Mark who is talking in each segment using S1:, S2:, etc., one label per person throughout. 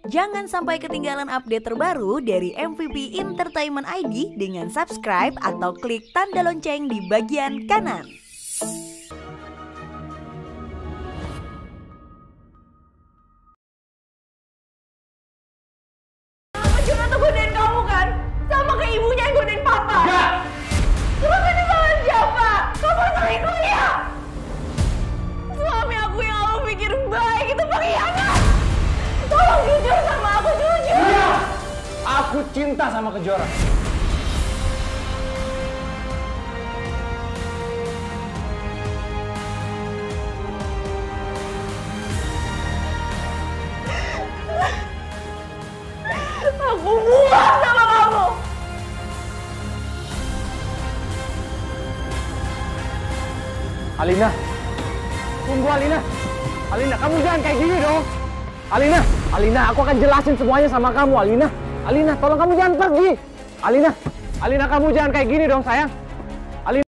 S1: Jangan sampai ketinggalan update terbaru dari MVP Entertainment ID dengan subscribe atau klik tanda lonceng di bagian kanan.
S2: Cuma tuh godain kamu kan? Sama kayak ibunya yang godain papa. Enggak! Terus ini salah siapa? Kamu selingkuhnya! Suami aku yang kamu pikir baik itu pengkhianat! Tolong jujur sama aku, jujur! Iya!
S3: Aku cinta sama Kejora.
S2: Aku muak sama kamu!
S3: Alina, tunggu Alina. Alina, kamu jangan kayak gini dong. Alina, aku akan jelasin semuanya sama kamu, Alina. Alina, tolong kamu jangan pergi. Alina, kamu jangan kayak gini dong, sayang. Alina.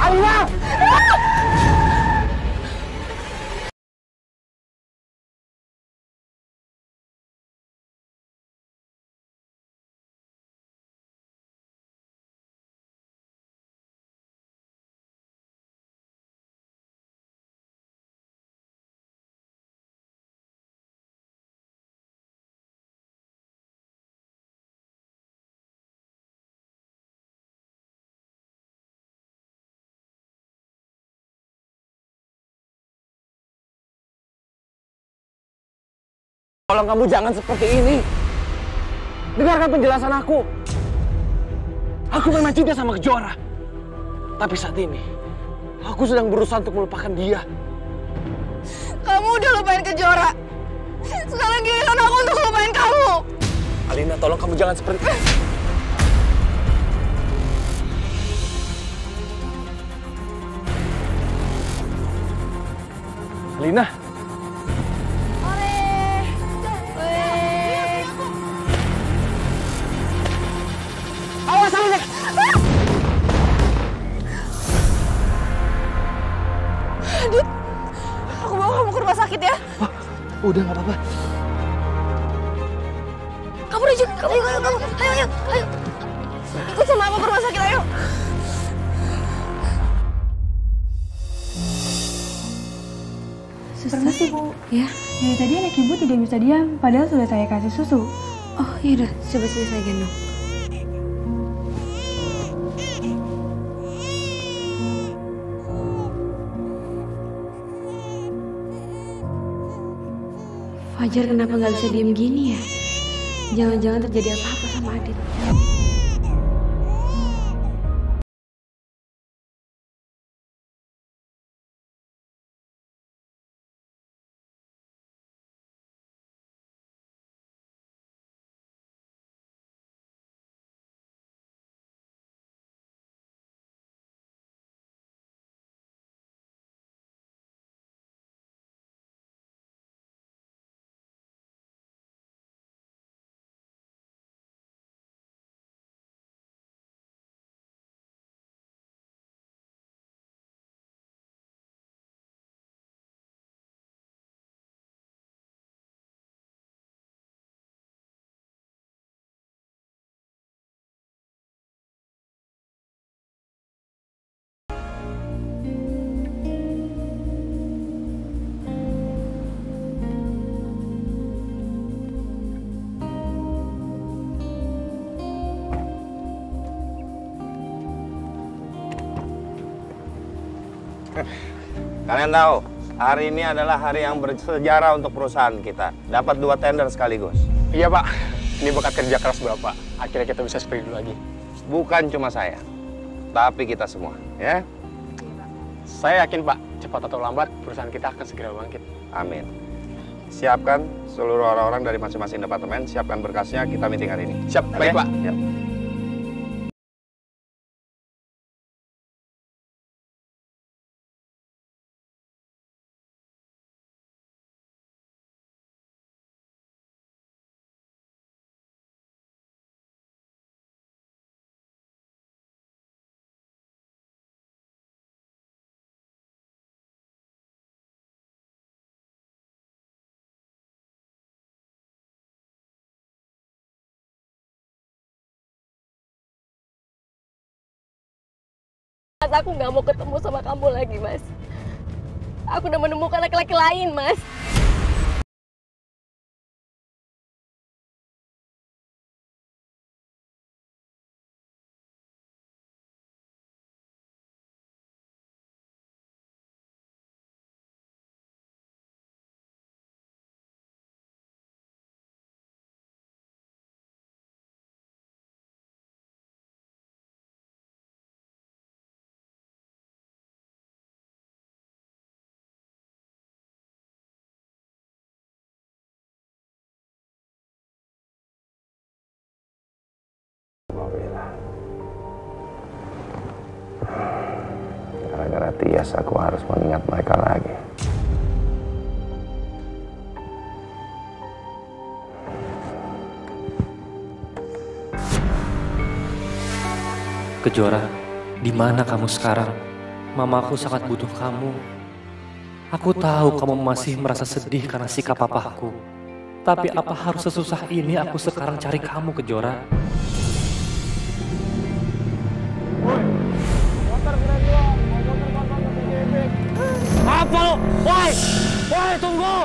S3: Alina! Tolong kamu jangan seperti ini. Dengarkan penjelasan aku. Aku memang cinta sama Kejora. Tapi saat ini, aku sedang berusaha untuk melupakan dia.
S2: Kamu udah lupain Kejora. Sekarang giliran aku untuk lupain kamu.
S3: Alina, tolong kamu jangan seperti ini. Alina. Awas, Alina!
S2: Adit, aku bawa kamu ke rumah sakit ya.
S3: Udah, nggak apa-apa.
S2: Kamu udah juga, kamu. Ayo. Ikut sama aku ke rumah sakit, ayo.
S4: Permisi, Bu.
S5: Ya?
S4: Dari tadi anak ibu tidak bisa diam, padahal sudah saya kasih susu.
S5: Oh iya udah, coba sini saya gendong. Fajar kenapa nggak bisa diem gini ya? Jangan-jangan terjadi apa-apa sama Adit.
S6: Kalian tahu, hari ini adalah hari yang bersejarah untuk perusahaan kita. Dapat 2 tender sekaligus.
S3: Iya, Pak. Ini berkat kerja keras Bapak. Akhirnya kita bisa seperti dulu lagi.
S6: Bukan cuma saya, tapi kita semua, ya.
S3: Saya yakin, Pak, cepat atau lambat perusahaan kita akan segera bangkit.
S6: Amin. Siapkan seluruh orang-orang dari masing-masing departemen, siapkan berkasnya, kita meeting hari ini.
S3: Siap, baik Pak.
S6: Siap.
S2: Mas, aku nggak mau ketemu sama kamu lagi, Mas. Aku udah menemukan laki-laki lain, Mas.
S6: Gara-gara Tias aku harus mengingat mereka lagi.
S7: Kejora, di mana kamu sekarang? Mamaku sangat butuh kamu. Aku tahu kamu masih merasa sedih karena sikap papaku. Tapi apa harus sesusah ini aku sekarang cari kamu, Kejora?
S3: Apa lo? Woi! Woi, tunggu!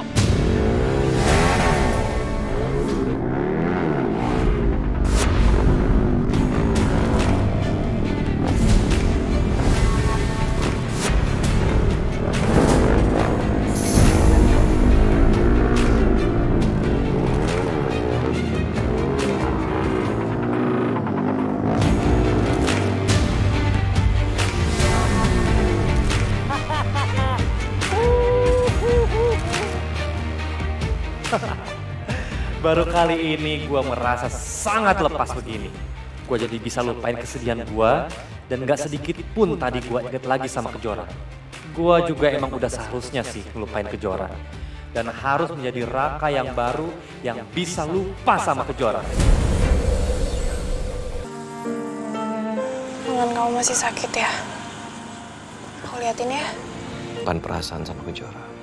S7: Baru kali ini gue merasa sangat lepas begini. Gue jadi bisa lupain kesedihan gue dan gak sedikit pun tadi gue inget lagi sama Kejora. Gue juga emang udah seharusnya sih ngelupain Kejora. Dan harus menjadi Raka yang baru yang bisa lupa sama Kejora.
S8: Tangan kamu masih sakit ya? Aku liatin ya.
S9: Bukan perasaan sama Kejora.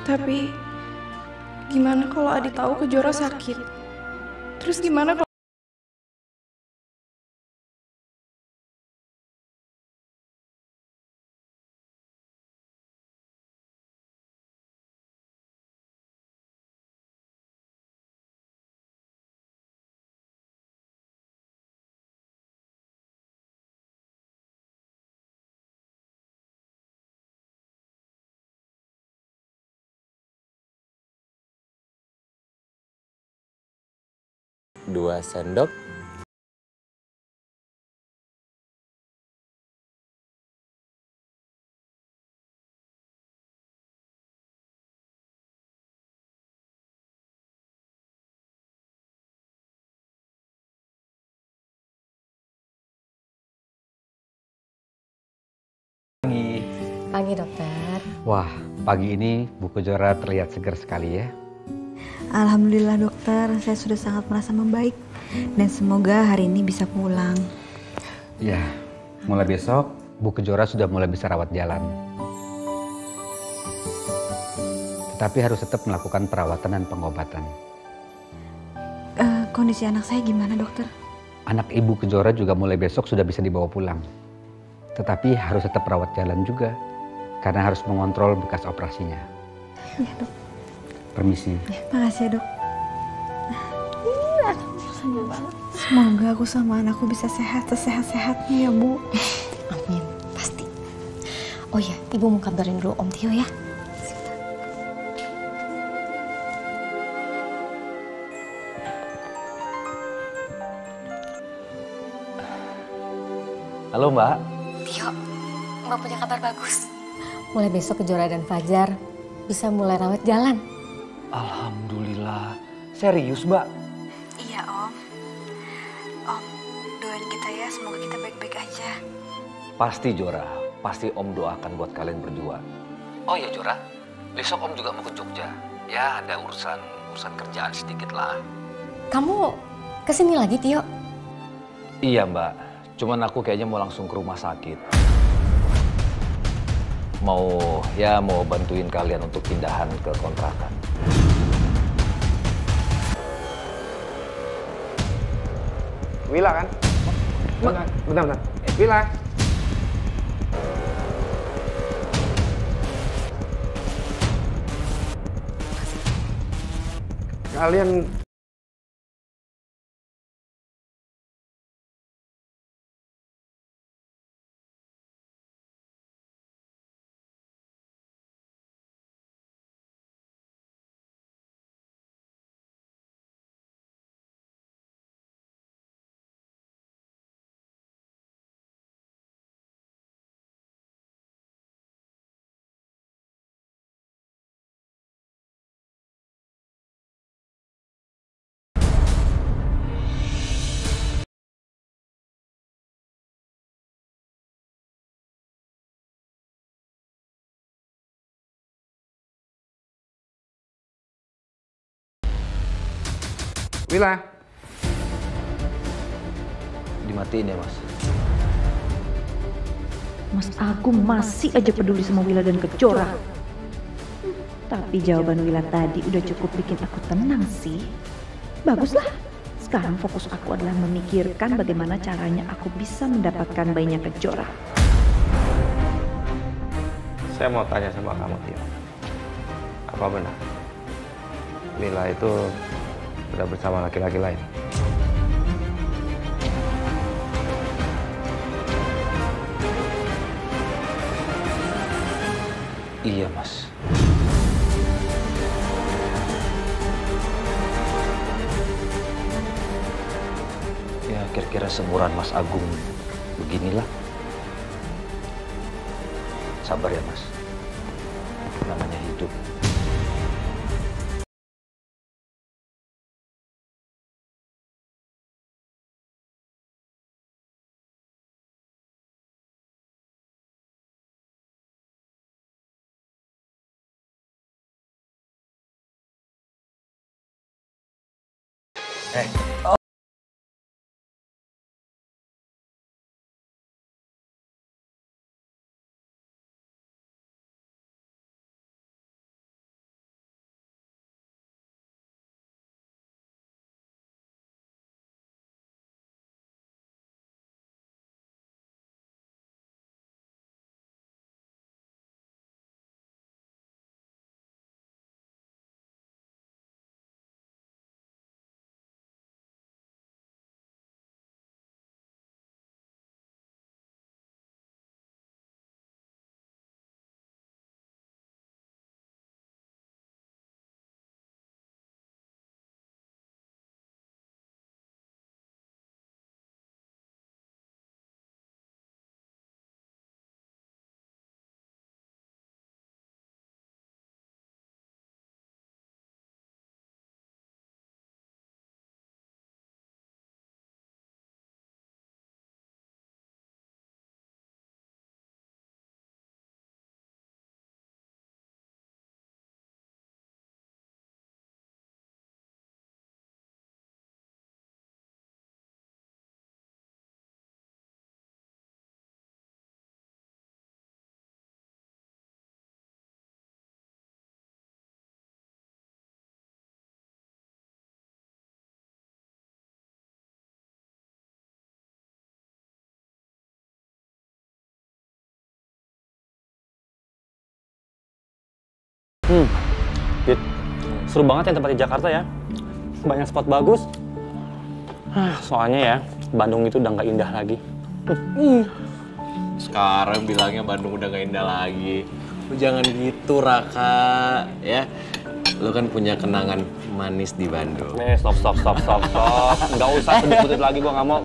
S8: Tapi gimana kalau Adi tahu Kejora sakit? Terus gimana kalau
S10: Dua sendok.
S11: Pagi dokter.
S12: Wah, pagi ini Bu Kejora terlihat segar sekali ya.
S13: Alhamdulillah dokter, saya sudah sangat merasa membaik. Dan semoga hari ini bisa pulang.
S12: Ya, mulai besok Bu Kejora sudah mulai bisa rawat jalan. Tetapi harus tetap melakukan perawatan dan pengobatan.
S13: Kondisi anak saya gimana dokter?
S12: Anak Ibu Kejora juga mulai besok sudah bisa dibawa pulang. Tetapi harus tetap rawat jalan juga. Karena harus mengontrol bekas operasinya.
S13: Iya dok.
S12: Permisi.
S13: Ya, makasih ya dok. Semoga aku sama anakku bisa sehat sesehat-sehatnya ya Bu.
S11: Amin, pasti. Oh ya, Ibu mau kabarin dulu Om Tio ya.
S12: Halo Mbak.
S11: Tio, Mbak punya kabar bagus. Mulai besok Kejora dan Fajar bisa mulai rawat jalan.
S12: Alhamdulillah. Serius Mbak?
S13: Iya Om. Om, doain kita ya, semoga kita baik-baik aja.
S9: Pasti Jora, pasti Om doakan buat kalian berdua. Oh iya Jora, besok Om juga mau ke Jogja. Ya ada urusan kerjaan sedikit lah.
S11: Kamu kesini lagi Tio?
S9: Iya Mbak, cuman aku kayaknya mau langsung ke rumah sakit. Mau bantuin kalian untuk pindahan ke kontrakan.
S3: Wila kan? Bentar. Wila. Kalian Wila.
S9: Dimatiin ya Mas.
S14: Mas Agung masih aja peduli sama Wila dan Kejora. Tapi jawaban Wila tadi udah cukup bikin aku tenang sih. Baguslah. Sekarang fokus aku adalah memikirkan bagaimana caranya aku bisa mendapatkan bayinya Kejora.
S6: Saya mau tanya sama kamu, Tio. Apa benar Mila itu udah bersama laki-laki lain?
S9: Iya Mas. Ya kira-kira seumuran Mas Agung beginilah. Sabar ya Mas. Namanya hidup.
S3: Dit, seru banget ya tempat di Jakarta ya. Banyak spot bagus. Soalnya ya, Bandung itu udah nggak indah lagi.
S15: Sekarang bilangnya Bandung udah gak indah lagi. Lu jangan gitu, Raka. Ya, lu kan punya kenangan manis di Bandung.
S3: Stop. Nggak usah sebut-sebut lagi, gua nggak mau.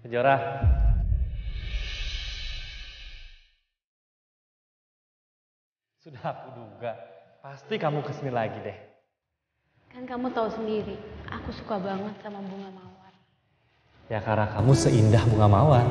S7: Kejora. Sudah aku duga, pasti kamu kesini lagi deh.
S5: Kan kamu tahu sendiri, aku suka banget sama bunga mawar.
S7: Ya karena kamu seindah bunga mawar.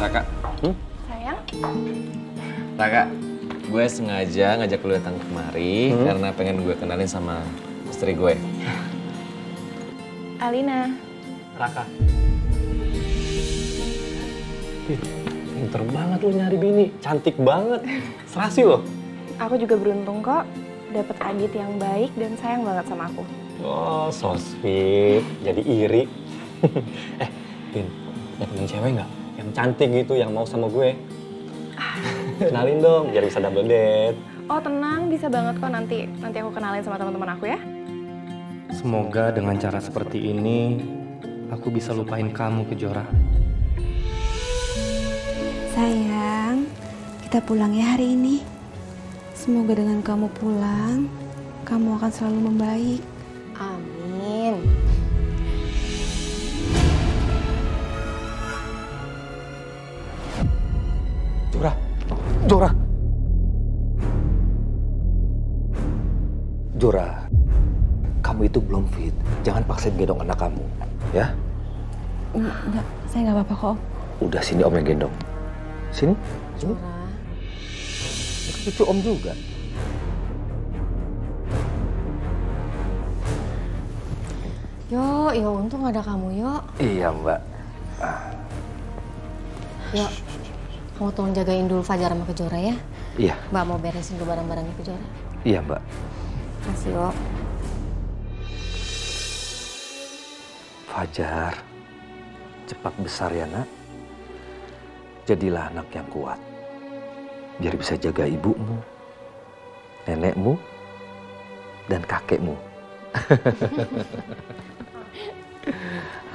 S15: Raka.
S8: Sayang?
S15: Raka, gue sengaja ngajak lu datang kemari karena pengen gue kenalin sama istri gue.
S8: Alina.
S3: Raka.
S15: Pinter banget lo nyari bini, cantik banget. Serasi lo.
S8: Aku juga beruntung kok dapet Adit yang baik dan sayang banget sama aku.
S15: Oh, so sweet. Jadi iri. Din, ada temen cewek nggak? Yang cantik gitu, yang mau sama gue. Kenalin dong, biar bisa double date.
S8: Oh tenang, bisa banget kok nanti aku kenalin sama teman-teman aku ya.
S7: Semoga dengan cara seperti ini, aku bisa lupain kamu, Kejora.
S13: Sayang, kita pulang ya hari ini. Semoga dengan kamu pulang, kamu akan selalu membaik.
S11: Amin.
S9: Jora, kamu itu belum fit. Jangan paksain gendong anak kamu, ya?
S13: Enggak, saya nggak apa-apa kok.
S9: Udah sini om yang gendong. Sini. Sini. Itu cucu om juga.
S11: Yo, untung ada kamu, Yo.
S9: Iya, Mbak.
S11: Yo, kamu tolong jagain dulu Fajar sama Kejora ya.
S9: Iya.
S11: Mbak mau beresin dulu barang-barangnya Kejora.
S9: Iya, Mbak.
S11: Makasih, Yo.
S9: Fajar, cepat besar ya, Nak. Jadilah anak yang kuat. Biar bisa jaga ibumu, nenekmu, dan kakekmu.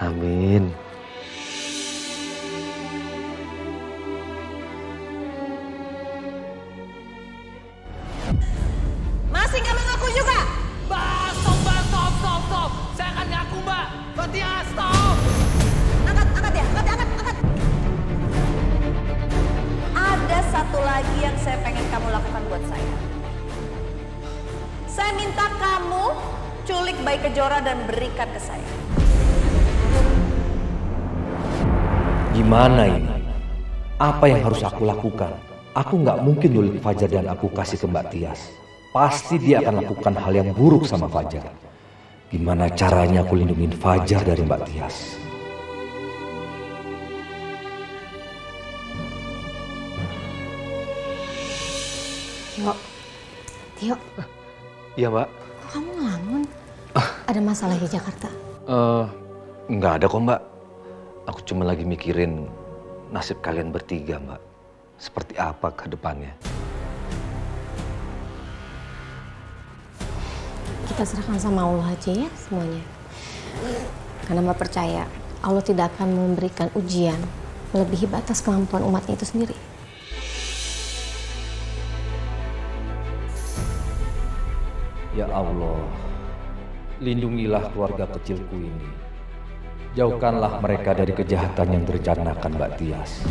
S9: Amin.
S2: Masih nggak mengaku juga?
S3: Mbak, stop. Saya akan ngaku, Mbak. Fatia, stop.
S2: Angkat ya, angkat. Ada satu lagi yang saya pengen kamu lakukan buat saya. Saya minta kamu culik bayi Kejora dan berikan ke saya.
S9: Gimana ini? Apa yang harus aku lakukan? Aku nggak mungkin nyulik Fajar dan aku kasih ke Mbak Tias. Pasti dia akan lakukan hal yang buruk sama Fajar. Gimana caranya aku lindungin Fajar dari Mbak Tias?
S11: Tio.
S9: Iya, Mbak.
S11: Kok kamu ngelamun? Ada masalah di Jakarta?
S9: Nggak ada kok, Mbak. Aku cuma lagi mikirin nasib kalian bertiga, Mbak. Seperti apa ke depannya.
S11: Kita serahkan sama Allah aja ya semuanya. Karena Mbak percaya Allah tidak akan memberikan ujian melebihi batas kemampuan umatnya itu sendiri.
S9: Ya Allah, lindungilah keluarga kecilku ini. Jauhkanlah mereka dari kejahatan yang direncanakan Mbak Tias.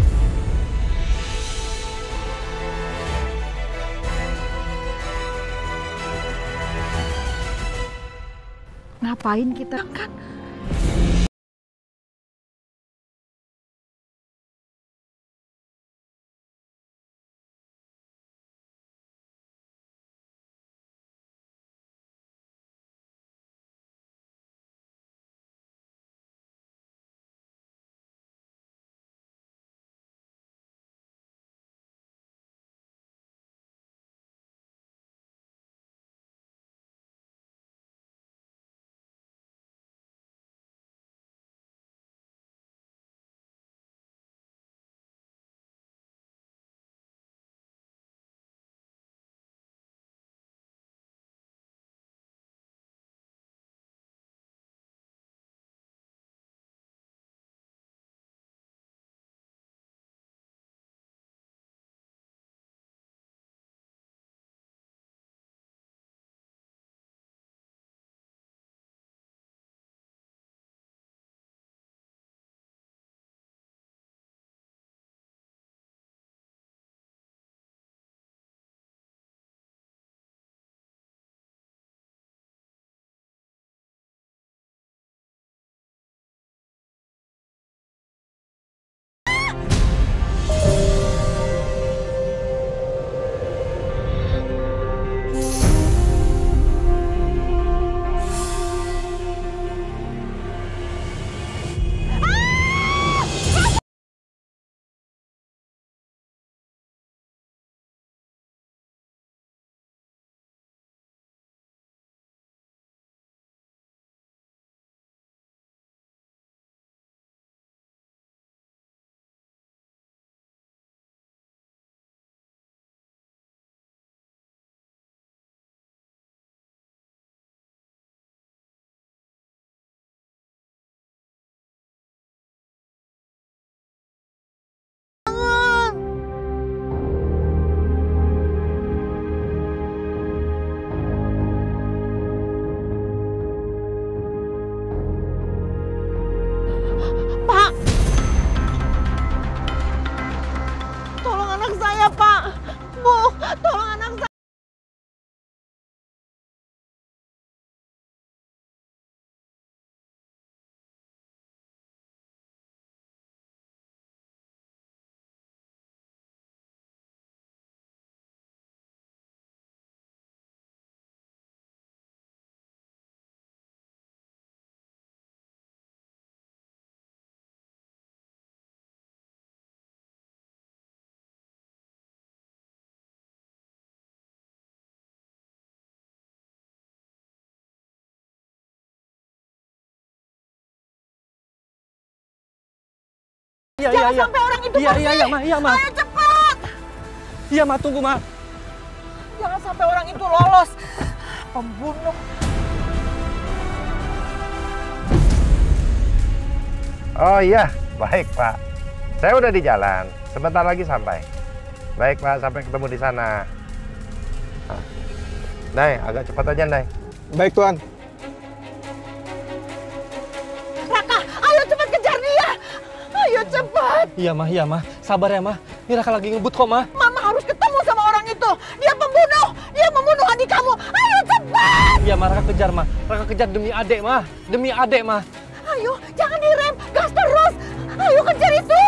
S13: Ngapain kita kan?
S2: Jangan sampai orang itu pergi.
S3: Iya, Ma.
S2: Ayo cepat.
S3: Iya, Ma, tunggu, Ma.
S2: Jangan sampai orang itu lolos. Pembunuh.
S6: Oh iya, baik Pak. Saya udah di jalan, sebentar lagi sampai. Baik Pak, sampai ketemu di sana. Nah. Nay, agak cepat aja, Nay.
S3: Baik, Tuan.
S2: Raka, ayo cepat kejar dia. Ayo cepat.
S3: Iya, Ma. Sabar ya, Ma. Ini Raka lagi ngebut kok, Ma.
S2: Mama harus ketemu sama orang itu. Dia pembunuh. Dia membunuh adik kamu. Ayo cepat.
S3: Iya, Ma. Raka kejar, Ma. Raka kejar demi adik, Ma. Demi adik, Ma.
S2: Ayo, jangan direm. Gas terus. Ayo kejar itu.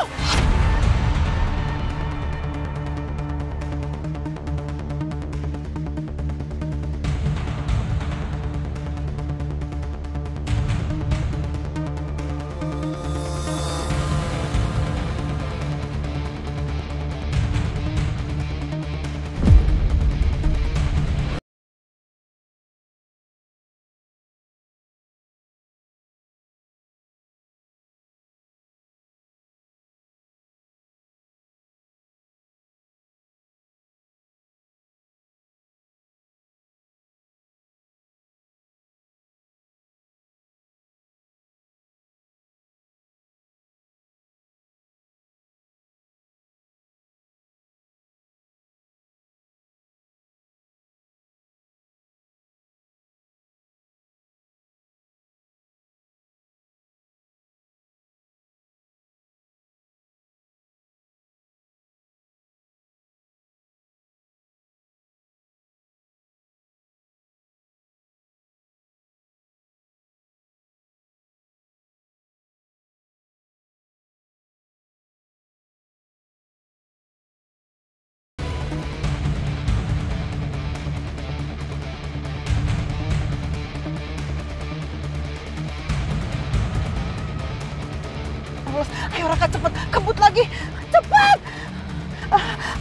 S2: Ayo Raka cepet, kebut lagi, cepat!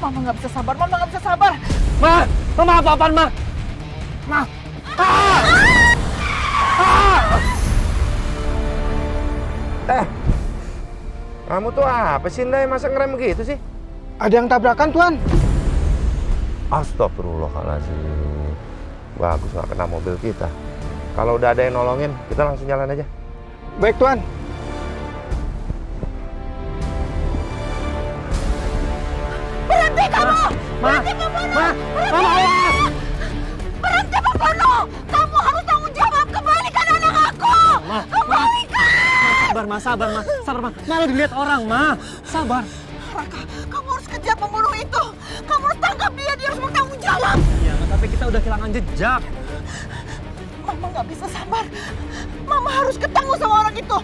S2: Mama nggak bisa sabar, Mama nggak bisa sabar.
S3: Mama apa-apaan, Ma? Ma!
S6: Kamu tuh apa sih, Nay? Masa ngerem begitu sih?
S3: Ada yang tabrakan, Tuan.
S6: Astagfirullahaladzim. Bagus nggak kena mobil kita. Kalau udah ada yang nolongin, kita langsung jalan aja.
S3: Baik, Tuan.
S2: Berhenti kamu! Berhenti pembunuh! Berhenti pembunuh! Kamu harus tanggung jawab. Kembalikan anak aku! Kembalikan!
S3: Sabar, Ma. Malah dilihat orang, Ma. Sabar.
S2: Raka, kamu harus kejar pembunuh itu. Kamu harus tangkap dia, dia harus bertanggung jawab.
S3: Iya, tapi kita udah kehilangan jejak.
S2: Mama nggak bisa sabar. Mama harus ketemu sama orang itu.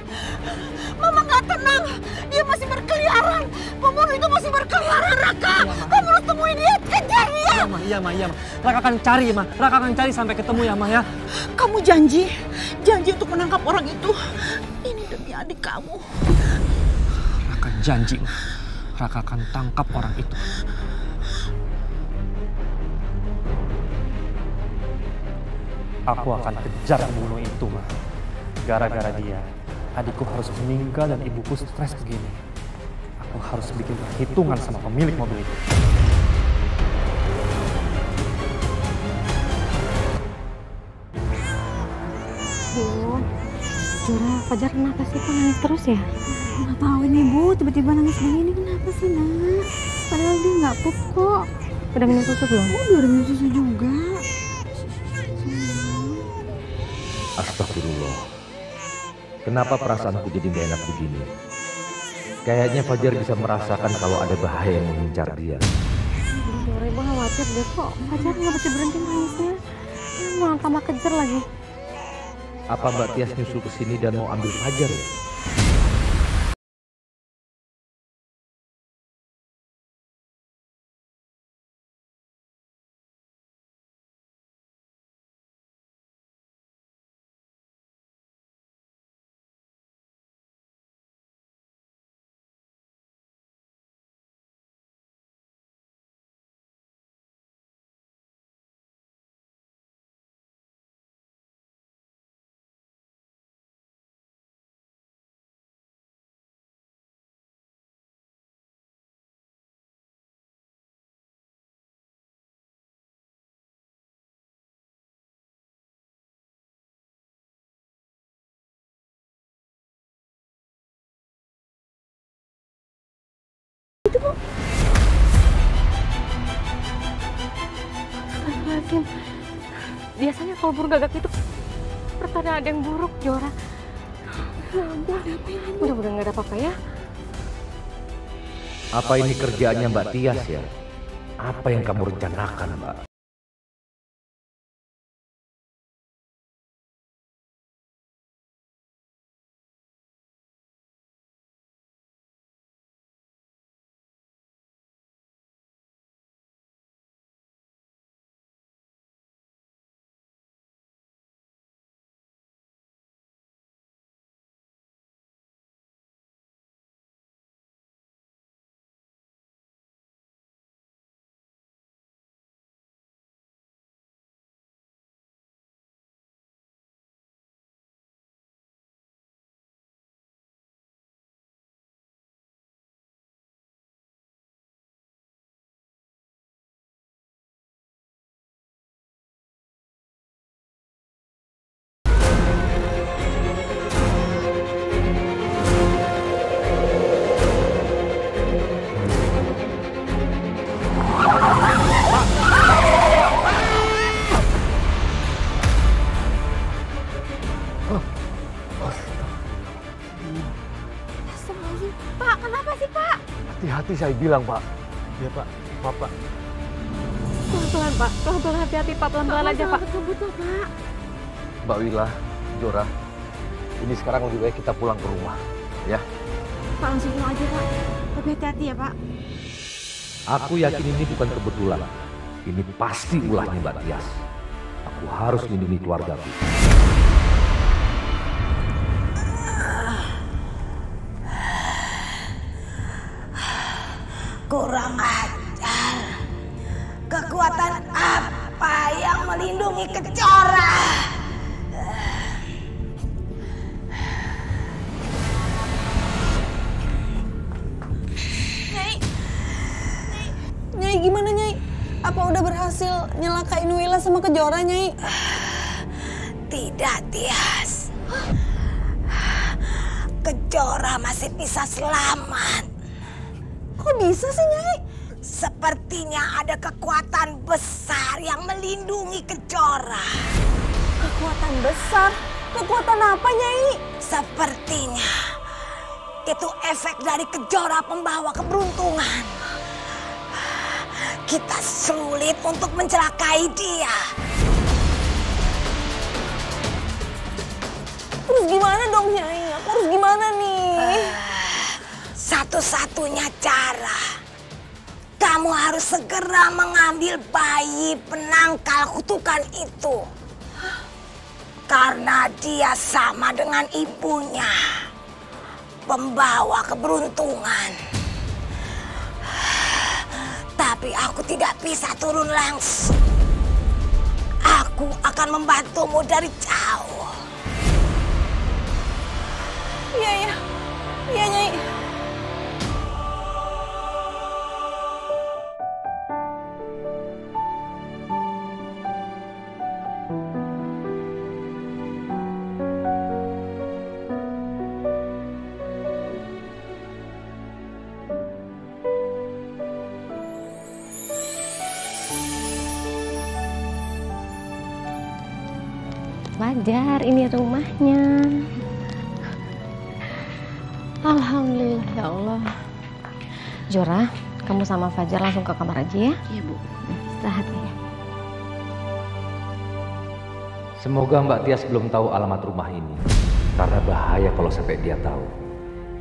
S2: Mama nggak tenang. Dia masih berkeliaran. Pembunuh itu masih berkeliaran, Raka. Kamu harus temuin dia, kejar dia.
S3: Iya, Ma. Raka akan cari, Ma. Raka akan cari sampai ketemu ya, Ma, ya.
S2: Kamu janji untuk menangkap orang itu. Ini demi adik kamu.
S3: Raka janji, Ma. Raka akan tangkap orang itu. Aku akan kejar pembunuh itu, Ma. Gara-gara dia, adikku harus meninggal dan ibuku stres begini. Aku harus bikin perhitungan sama pemilik mobil itu.
S11: Zura, Fajar kenapa sih kok nangis terus ya?
S13: Nggak tahu ini, Bu. Tiba-tiba nangis begini. Kenapa sih, Nak? Padahal dia nggak pup kok.
S11: Udah minum susu belum?
S13: Udah minum susu juga.
S9: Astagfirullah. Kenapa perasaanku jadi gak enak begini? Kayaknya Fajar bisa merasakan kalau ada bahaya yang mengincar dia.
S11: Zura, Ibu khawatir deh kok. Fajar nggak bisa berhenti nangisnya. Malah tambah kejar lagi.
S9: Apa Mbak Tias nyusul ke sini dan mau ambil Fajar ya?
S11: Itu, Bu. Astagfirullahaladzim. Biasanya kalau burung gagak itu pertanda ada yang buruk, Jora. Mudah-mudahan nggak ada apa-apa ya.
S9: Apa ini kerjaannya Mbak Tias ya? Apa yang kamu rencanakan, Mbak?
S11: Pak, kenapa sih, Pak?
S3: Hati-hati saya bilang, Pak. Iya, Pak. Bapak.
S11: Pelan-pelan, Pak. Pelan-pelan, hati-hati, Pak. Pelan-pelan aja, Pak. Pak.
S9: Mbak Wila, Jora, ini sekarang lebih baik kita pulang ke rumah, ya.
S13: Pak, langsung pulang aja, Pak. Tapi hati-hati ya, Pak.
S9: Aku yakin ini bukan kebetulan. Ini pasti ulahnya Mbak Tias. Aku harus lindungi keluargaku.
S2: Kurang ajar. Kekuatan apa yang melindungi Kejora?
S16: Nyai gimana, Nyai? Apa udah berhasil nyelakain Wila sama Kejora, Nyai?
S2: Tidak, Tias. Kejora masih bisa selamat.
S16: Kok bisa sih, Nyai?
S2: Sepertinya ada kekuatan besar yang melindungi Kejora.
S16: Kekuatan besar? Kekuatan apa, Nyai?
S2: Sepertinya itu efek dari Kejora pembawa keberuntungan. Kita sulit untuk mencelakai dia.
S16: Terus gimana dong, Nyai? Aku harus gimana nih?
S2: Satu-satunya cara, kamu harus segera mengambil bayi penangkal kutukan itu. Karena dia sama dengan ibunya, pembawa keberuntungan. Tapi aku tidak bisa turun langsung. Aku akan membantumu dari jauh.
S16: Iya, Nyai.
S11: Fajar, ini rumahnya. Alhamdulillah ya Allah. Jora, kamu sama Fajar langsung ke kamar aja ya.
S13: Iya, Bu.
S11: Istirahat ya.
S9: Semoga Mbak Tias belum tahu alamat rumah ini. Karena bahaya kalau sampai dia tahu.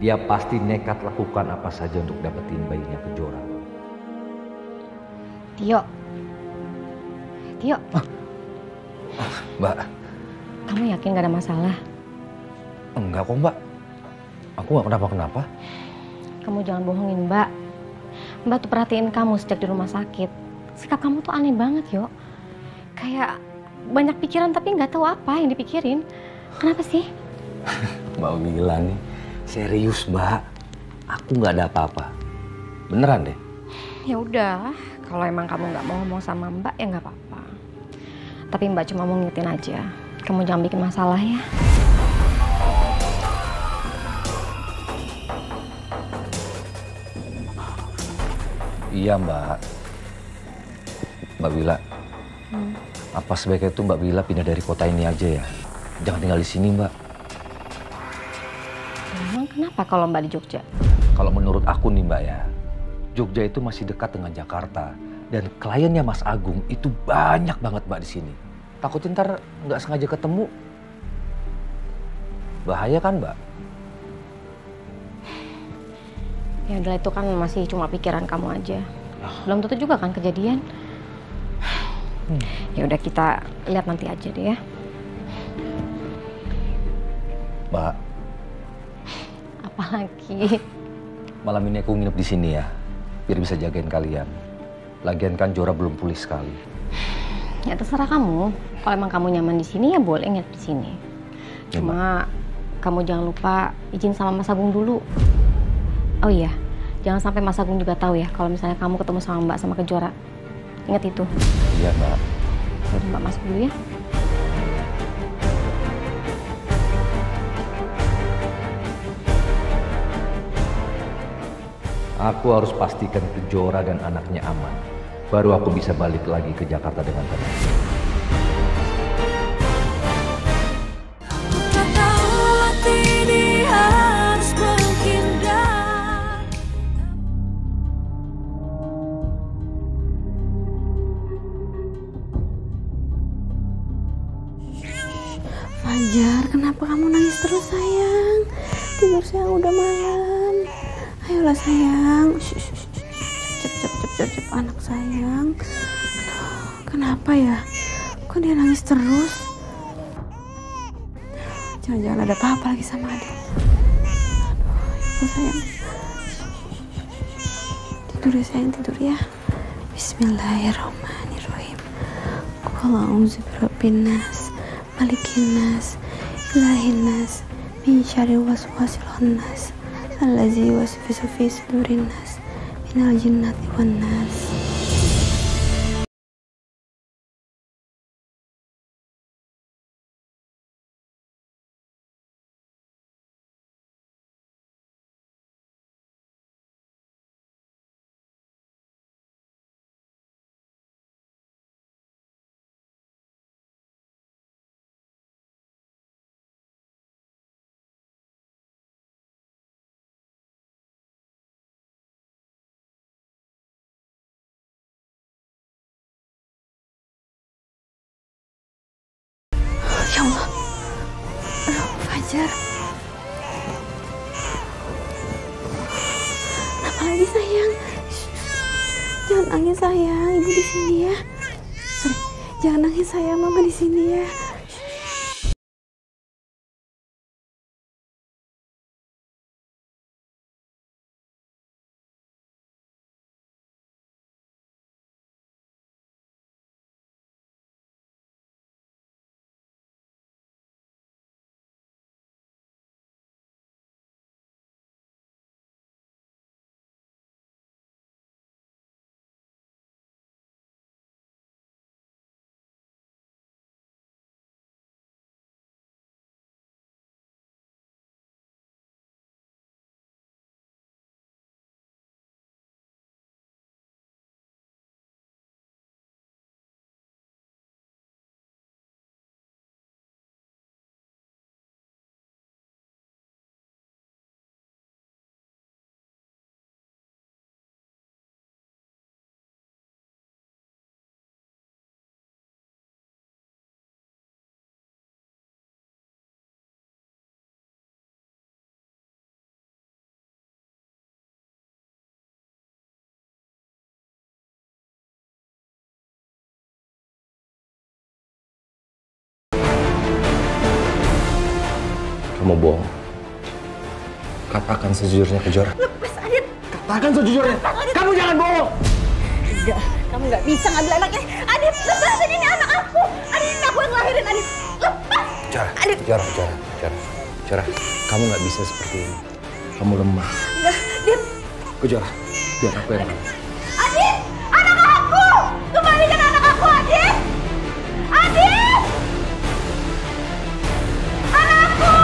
S9: Dia pasti nekat lakukan apa saja untuk dapetin bayinya Kejora.
S11: Tio.
S9: Mbak.
S11: Kamu yakin gak ada masalah?
S9: Enggak kok, Mbak. Aku gak kenapa-kenapa.
S11: Kamu jangan bohongin, Mbak. Mbak tuh perhatiin kamu sejak di rumah sakit. Sikap kamu tuh aneh banget, Yo. Kayak banyak pikiran tapi nggak tahu apa yang dipikirin. Kenapa sih?
S9: Mbak Wila nih, serius, Mbak. Aku nggak ada apa-apa. Beneran deh.
S11: Ya udah, kalau emang kamu nggak mau ngomong sama Mbak ya nggak apa-apa. Tapi Mbak cuma mau ngingetin aja. Kamu jangan bikin masalah ya.
S9: Iya, Mbak. Mbak Wila, apa sebaiknya itu Mbak Wila pindah dari kota ini aja ya? Jangan tinggal di sini, Mbak.
S11: Emang kenapa kalau Mbak di Jogja?
S9: Kalau menurut aku nih, Mbak ya, Jogja itu masih dekat dengan Jakarta. Dan kliennya Mas Agung itu banyak banget, Mbak, di sini. Takutnya ntar nggak sengaja ketemu. Bahaya kan, Mbak?
S11: Ya udah, itu kan masih cuma pikiran kamu aja. Belum tentu juga kan kejadian. Ya udah, kita lihat nanti aja deh ya.
S9: Mbak.
S11: Apalagi?
S9: Malam ini aku nginep di sini ya, biar bisa jagain kalian. Lagian kan Jora belum pulih sekali. Ya terserah kamu. Kalau emang kamu nyaman di sini ya boleh nginep di sini. Cuma kamu jangan lupa izin sama Mas Agung dulu. Oh iya, jangan sampai Mas Agung juga tahu ya kalau misalnya kamu ketemu sama Mbak sama Kejora. Ingat itu. Iya, Mbak. Udah, Mbak masuk dulu ya. Aku harus pastikan Kejora dan anaknya aman. Baru aku bisa balik lagi ke Jakarta dengan tenang.
S13: Fajar, kenapa kamu nangis terus sayang? Tidur sayang, udah malam. Ayolah sayang. Cep anak sayang. Aduh, kenapa ya? Kok dia nangis terus? Jangan-jangan ada apa-apa lagi sama Adit. Aduh, sayang. Tidur ya sayang, tidur ya. Bismillahirrahmanirrahim. Qul a'udzu birabbin nas, malikin nas, ilahin nas, min syarri waswasil khannas, allazi yuwaswisu fi sudurin nas, minal jinnati wan nas. Ya Allah. Aduh, Fajar. Kenapa lagi sayang? Jangan nangis sayang, ibu di sini ya. Sorry, jangan nangis sayang, mama di sini ya.
S15: Kamu bohong. Katakan sejujurnya ke Jora.
S2: Lepas, Adit.
S15: Katakan sejujurnya. Kamu jangan bohong.
S2: Enggak, kamu nggak bisa ngambil anaknya. Adit, lepasin, ini anak aku. Adit, ini aku yang lahirin, Adit. Lepas.
S15: Jora,
S2: Adit.
S15: Jora. Kamu nggak bisa seperti ini. Kamu lemah.
S2: Enggak, Adit.
S15: Ke Jora, biar aku yang ngomong.
S2: Adit, anak aku. Kembalikan anak aku, Adit. Adit. Anakku.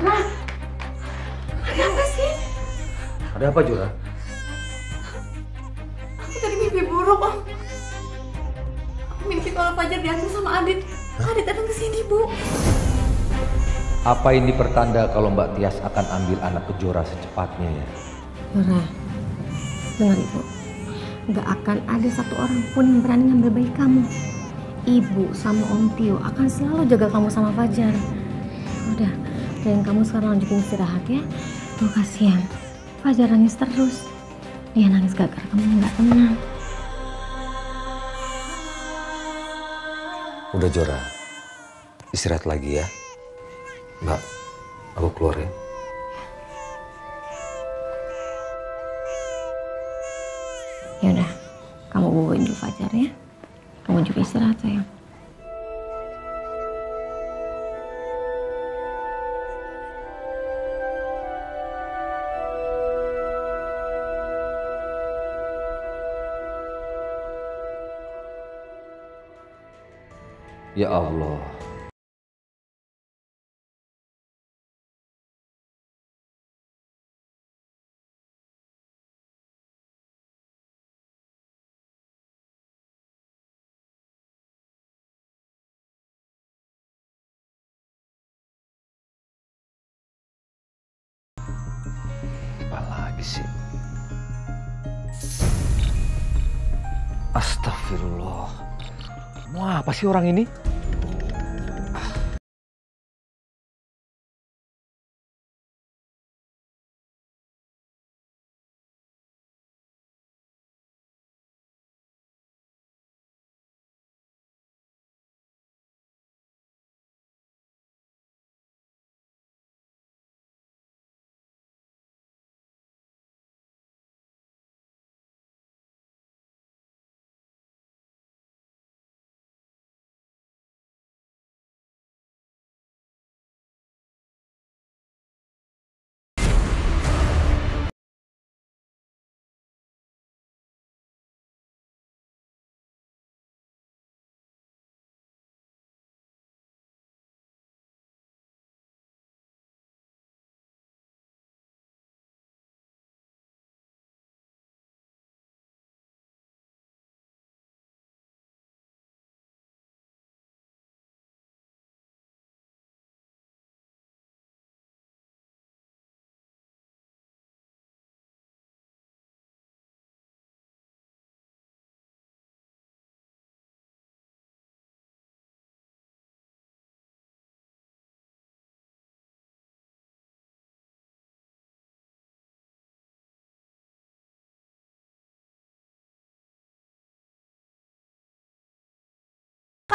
S11: Ra, ada apa sih?
S9: Ada apa, Jura?
S8: Aku tadi mimpi buruk, Om. Aku mimpi kalau Fajar diambil sama Adit. Adit datang ke sini, Bu.
S9: Apa ini pertanda kalau Mbak Tias akan ambil anak Kejora secepatnya ya?
S11: Jura, dengar Ibu. Nggak akan ada satu orang pun yang berani ngambil bayi kamu. Ibu sama Om Tio akan selalu jaga kamu sama Fajar. Udah, dan kamu sekarang lanjutin istirahat ya. Tuh kasihan, Fajar nangis terus. Dia nangis gara-gara kamu nggak tenang.
S9: Udah Jora, istirahat lagi ya. Mbak, aku keluar ya.
S11: Yaudah, kamu bawain dulu Fajar ya. Kamu juga istirahat sayang.
S9: Ya Allah. Apa lagi sih? Astagfirullah. Mau apa sih orang ini?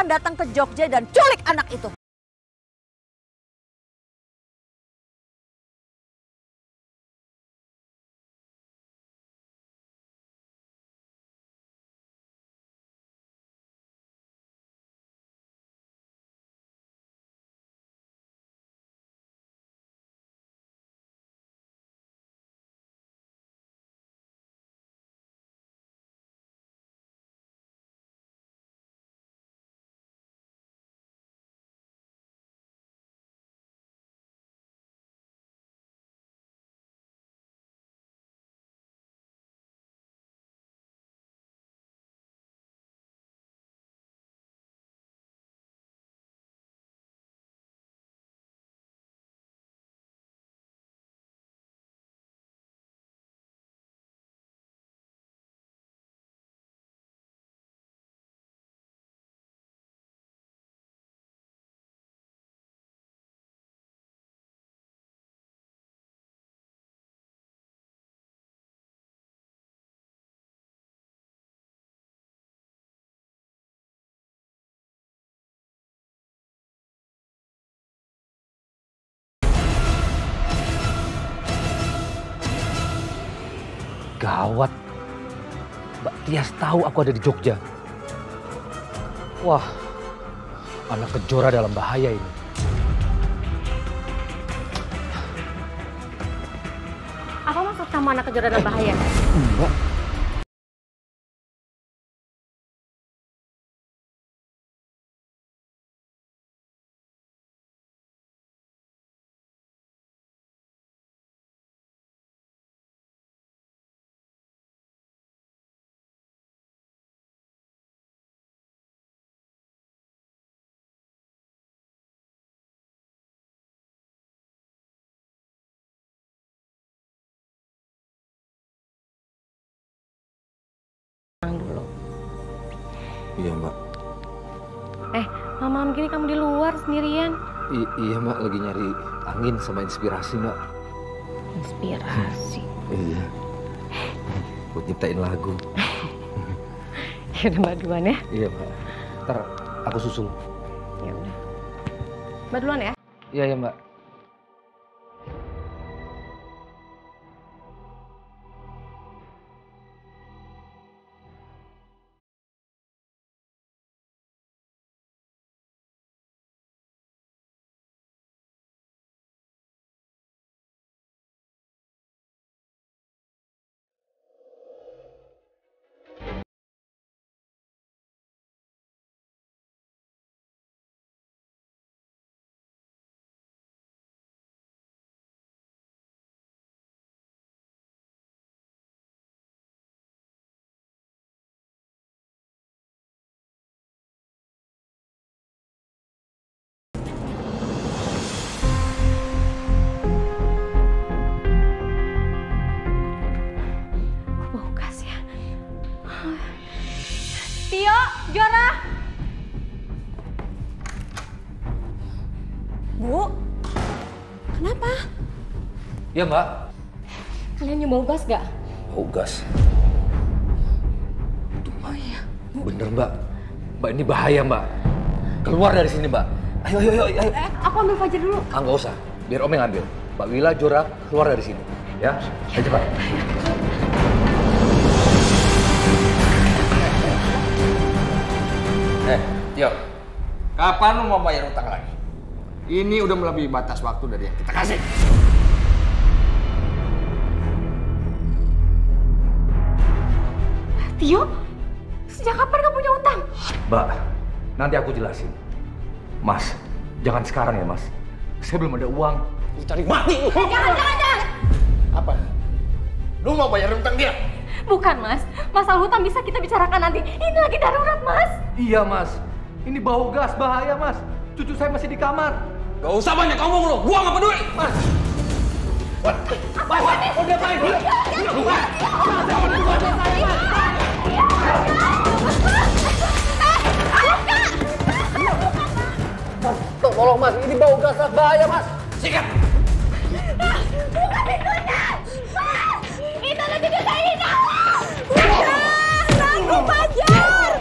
S2: Akan datang ke Jogja dan culik anak itu.
S9: Gawat. Mbak Tias tahu aku ada di Jogja. Wah, anak Kejora dalam bahaya ini.
S11: Apa maksud kamu anak Kejora dalam bahaya?
S9: Enggak. Iya, Mbak.
S11: Malam-malam gini kamu di luar sendirian.
S9: Iya, Mbak. Lagi nyari angin sama inspirasi, Mbak.
S11: Inspirasi.
S9: Iya. Buat nyiptain lagu.
S11: Ya udah Mbak duluan ya.
S9: Iya, Mbak. Ntar aku susul.
S11: Ya udah. Mbak duluan ya.
S9: Iya, ya, Mbak.
S11: Tio, Jora.
S16: Bu, kenapa?
S9: Iya, Mbak.
S11: Kalian nyoba gas gak?
S9: Bau gas.
S16: Oh iya.
S9: Bener, Mbak. Mbak, ini bahaya, Mbak. Keluar dari sini, Mbak. Ayo, ayo, ayo, ayo.
S11: Aku ambil Fajar dulu.
S9: Nggak usah. Biar Om yang ambil. Mbak Wila, Jora, keluar dari sini. Ya, ayo cepat.
S3: Tio, kapan lu mau bayar utang lagi? Ini udah melebihi batas waktu dari yang kita kasih.
S11: Tio, sejak kapan kamu punya utang?
S9: Mbak, nanti aku jelasin. Mas, jangan sekarang ya, Mas. Saya belum ada uang.
S3: Lu cari mati lu.
S11: Jangan.
S3: Apa? Lu mau bayar utang dia?
S11: Bukan, Mas. Masalah hutang bisa kita bicarakan nanti. Ini lagi darurat, Mas.
S9: Iya, Mas. Ini bau gas, bahaya, Mas. Cucu saya masih di kamar.
S3: Gak usah banyak ngomong lu. Gua gak peduli. Mas. Udah main. Tolong, Mas. Ini bau gas, Mas. Bahaya, Mas. Sikat.
S11: Buka pintunya! Mas! Itu lebih dosa ini!
S16: Aku Fajar!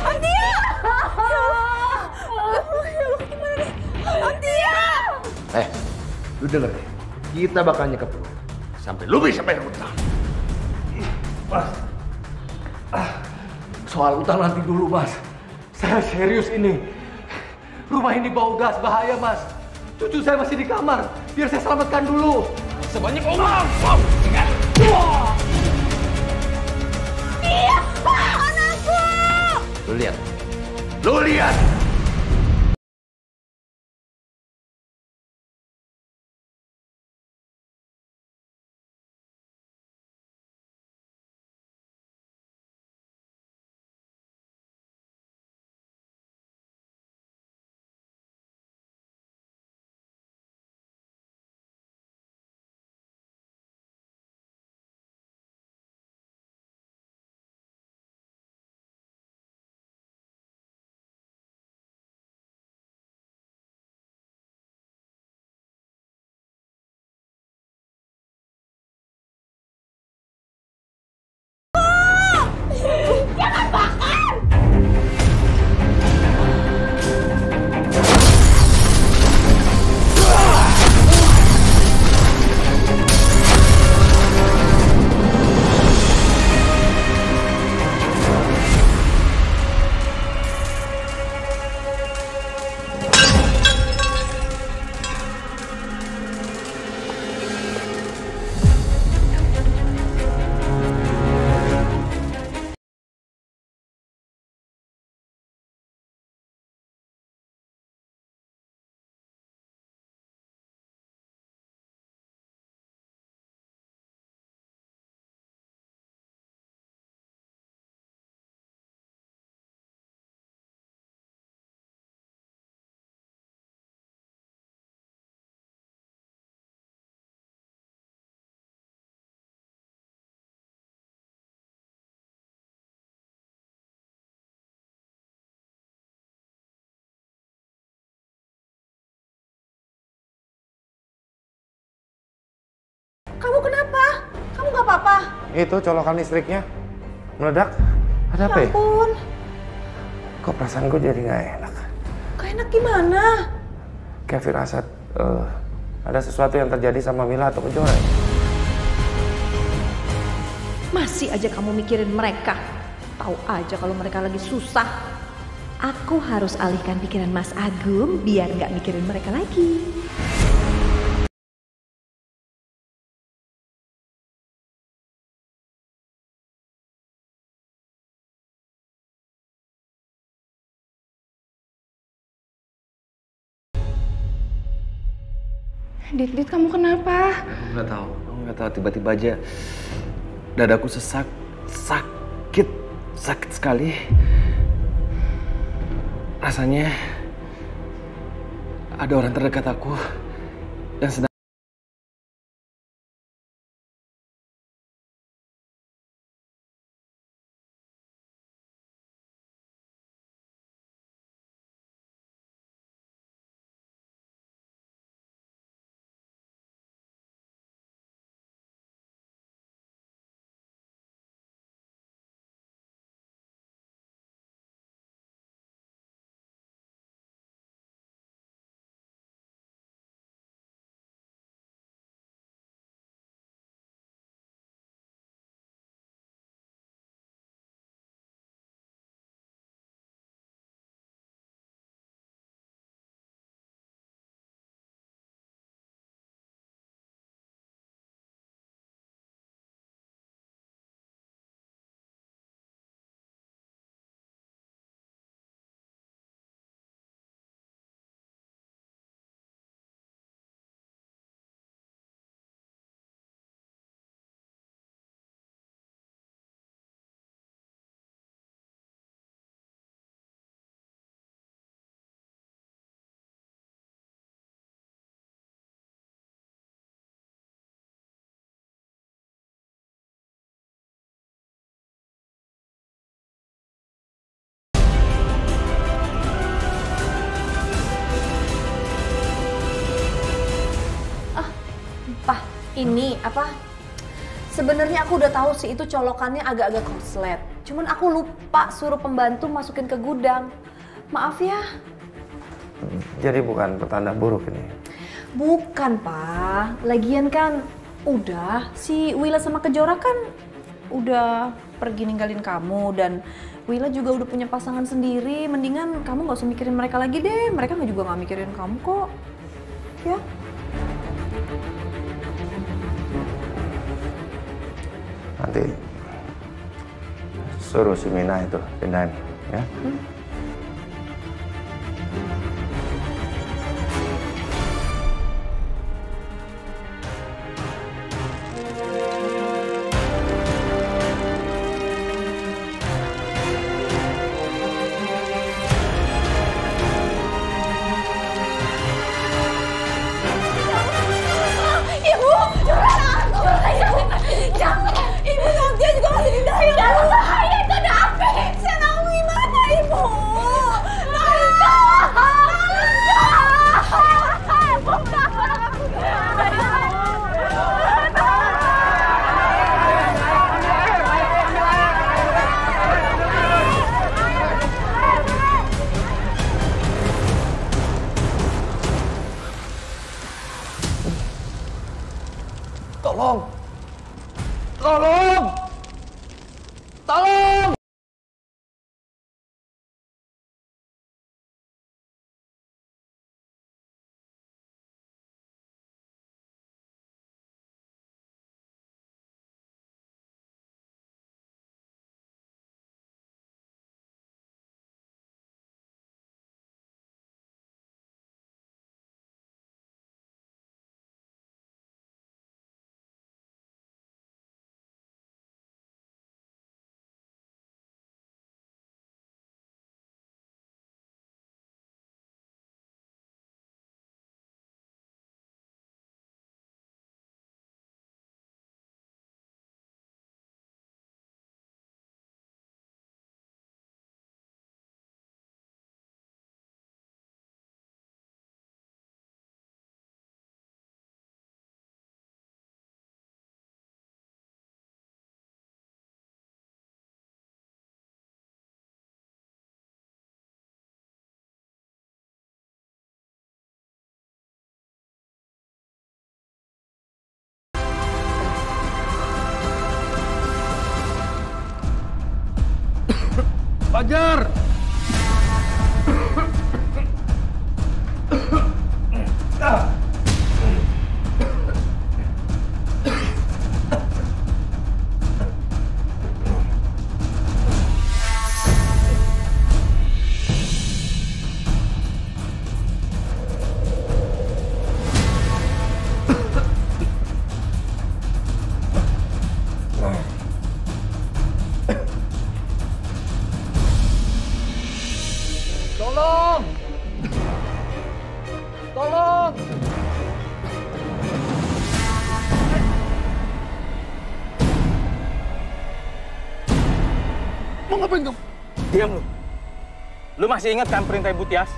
S16: Antia! Antia!
S3: Lu denger deh. Kita bakal nyekap lu. Sampai lu bisa bayar utang.
S9: Mas. Soal utang nanti dulu, Mas. Saya serius ini. Rumah ini bau gas, bahaya, Mas. Cucu saya masih di kamar. Biar saya selamatkan dulu.
S3: Sebanyak omong.
S16: Iya, anakku!
S3: Lu lihat. Lu lihat.
S2: Kamu kenapa? Kamu gak apa-apa?
S6: Itu colokan listriknya meledak. Ada apa ya?
S2: Ampun.
S6: Kok perasaan gue jadi nggak enak?
S2: Gak enak gimana?
S6: Kayak firasat ada sesuatu yang terjadi sama Mila atau Kejora.
S14: Masih aja kamu mikirin mereka. Tahu aja kalau mereka lagi susah. Aku harus alihkan pikiran Mas Agung biar nggak mikirin mereka lagi.
S4: Dit, kamu kenapa?
S3: Aku nggak tahu. Tiba-tiba aja dadaku sesak, sakit sekali. Rasanya ada orang terdekat aku yang sedang.
S2: Ini apa? Sebenarnya aku udah tahu sih itu colokannya agak-agak konslet. Cuman aku lupa suruh pembantu masukin ke gudang. Maaf ya.
S6: Jadi bukan pertanda buruk ini?
S2: Bukan, Pak. Lagian kan udah si Wila sama Kejora kan udah pergi ninggalin kamu dan Wila juga udah punya pasangan sendiri. Mendingan kamu nggak usah mikirin mereka lagi deh. Mereka juga nggak mikirin kamu kok. Ya.
S6: Nanti suruh si Mina itu pindahin, ya.
S2: Ibu Nadia juga masih di dalam. Dalam bahaya itu ada api. Saya tahu gimana ibu. Nalika.
S3: Tolong! Tolong! Tolong! Fajar! Tolong! Tolong!
S17: Mau ngapain kamu?
S3: Diam lu. Lu masih ingat kan perintah Ibu Tias?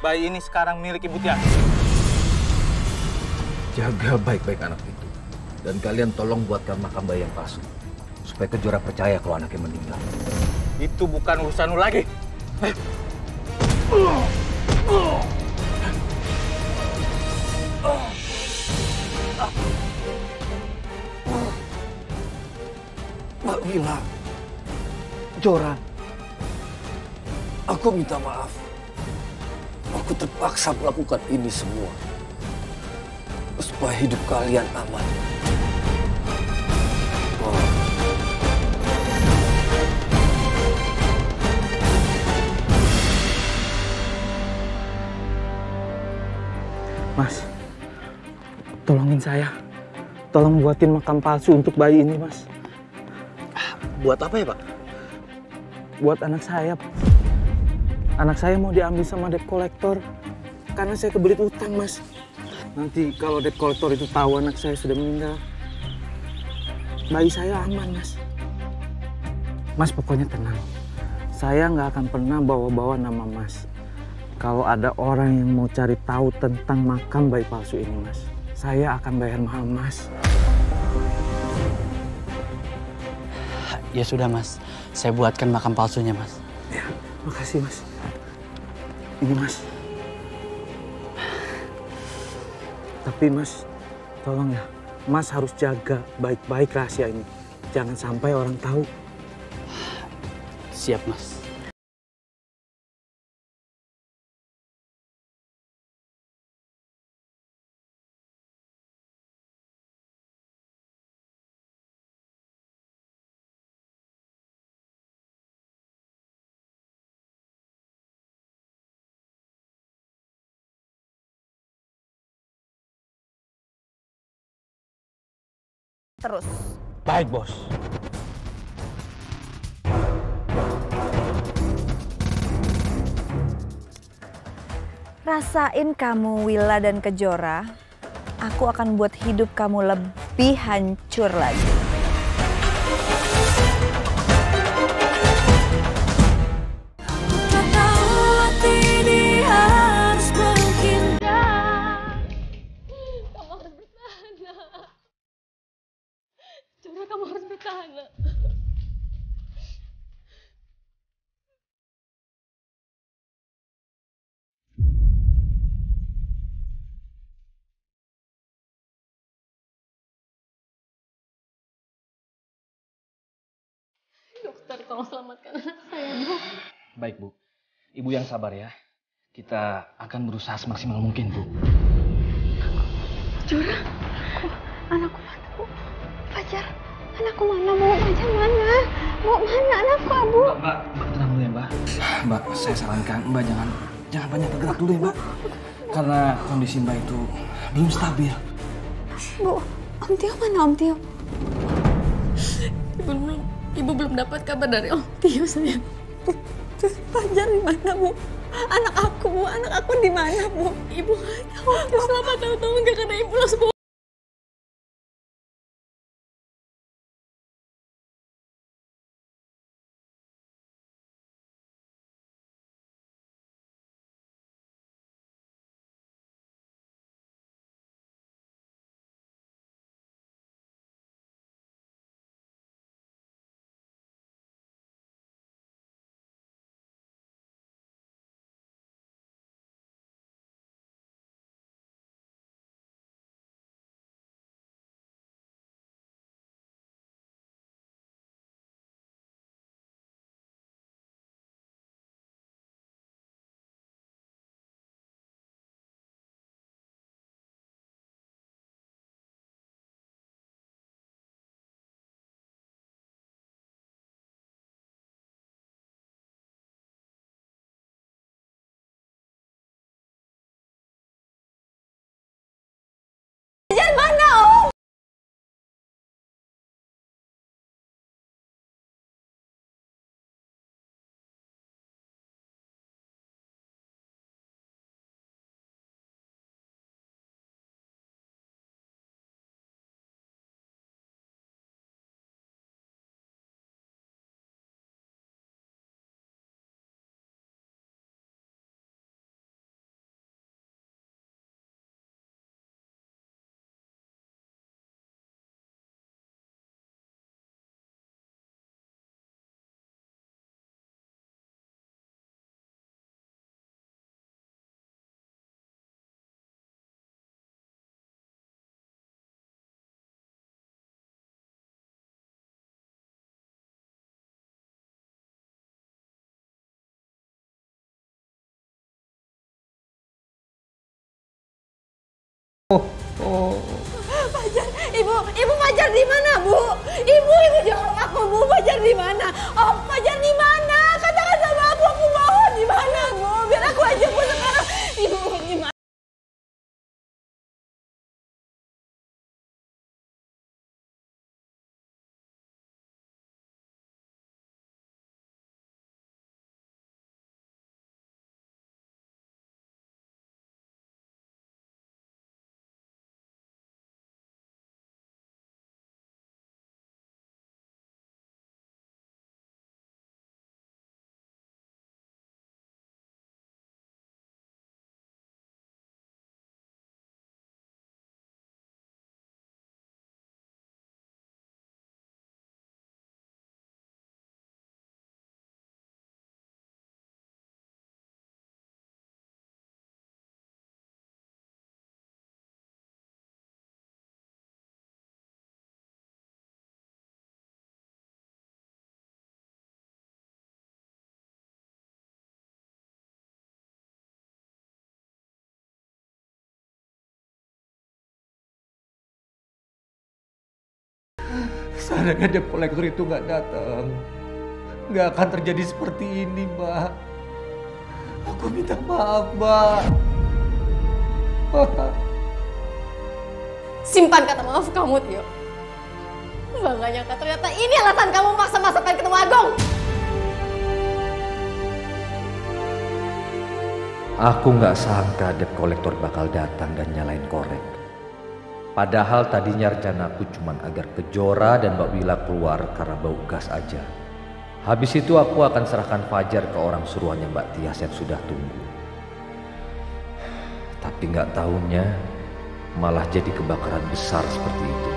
S3: Bayi ini sekarang milik Ibu Tias.
S9: Jaga baik-baik anak itu. Dan kalian tolong buatkan makam bayi yang palsu. Supaya Kejora percaya kalau anaknya meninggal.
S3: Itu bukan urusan lu lagi.
S9: Mbak Wila, Joran, aku minta maaf. Aku terpaksa melakukan ini semua supaya hidup kalian aman.
S3: Mas, tolongin saya. Tolong buatin makam palsu untuk bayi ini, Mas.
S17: Buat apa ya, Pak?
S3: Buat anak saya. Anak saya mau diambil sama debt collector. Karena saya kebelit utang, Mas. Nanti kalau debt collector itu tahu anak saya sudah meninggal, bayi saya aman, Mas. Mas pokoknya tenang. Saya nggak akan pernah bawa-bawa nama Mas. Kalau ada orang yang mau cari tahu tentang makam bayi palsu ini, Mas, saya akan bayar mahal, Mas.
S17: Ya sudah, Mas. Saya buatkan makam palsunya, Mas.
S3: Ya, makasih, Mas. Ini, Mas. Tapi, Mas, tolong ya. Mas harus jaga baik-baik rahasia ini. Jangan sampai orang tahu.
S17: Siap, Mas.
S2: Terus.
S3: Baik, Bos.
S2: Rasain kamu, Wila dan Kejora, aku akan buat hidup kamu lebih hancur lagi.
S11: Kamu harus bertahan, nak. Dokter, tolong selamatkan anak saya, Dok.
S12: Baik, Bu. Ibu yang sabar ya. Kita akan berusaha semaksimal mungkin, Bu.
S13: Jura, anakku mana, Bu? Fajar, anakku mana, Bu? Fajar mana? Mau mana anakku, Bu?
S12: Mbak, tenang dulu ya, Mbak. Mbak, saya sarankan Mbak jangan banyak bergerak dulu ya, Mbak. Karena kondisi Mbak itu belum stabil.
S13: Bu, Om Tio mana, Om Tio?
S8: Ibu belum dapat kabar dari Om Tio, sayang.
S13: Fajar di mana, Bu? Anak aku, Bu. Anak aku di mana, Bu?
S8: Ibu nggak tahu. Selama tahun-tahun nggak karena ibu langsung
S2: Ibu Fajar di mana, Bu? Ibu jawab aku, Bu. Fajar di mana? Oh, Fajar di mana? Katakan sama aku mohon di mana, Bu? Biar aku aja, Bu, sekarang. Ibu di mana?
S9: Seandainya debt collector itu nggak datang, nggak akan terjadi seperti ini, Mbak. Aku minta maaf, Mbak.
S8: Simpan kata maaf kamu, Tio. Mbak gak nyangka ternyata ini alasan kamu maksa-maksa pengen ketemu Agung.
S9: Aku nggak sangka debt collector bakal datang dan nyalain korek. Padahal tadinya rencanaku cuma agar Kejora dan Mbak Wila keluar karena bau gas aja. Habis itu aku akan serahkan Fajar ke orang suruhannya Mbak Tias yang sudah tunggu. Tapi nggak tahunya malah jadi kebakaran besar seperti itu.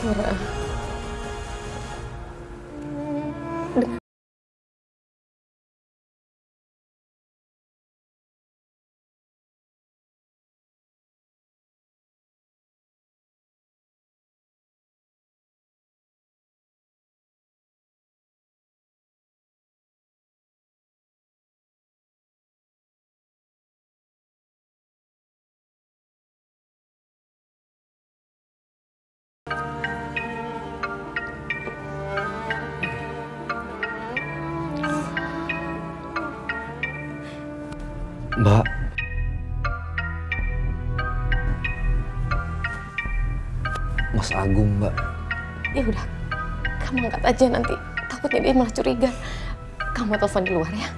S11: Surah.
S9: Mbak. Mas Agung, Mbak.
S11: Ya udah, kamu angkat aja nanti. Takutnya dia malah curiga. Kamu telepon di luar ya.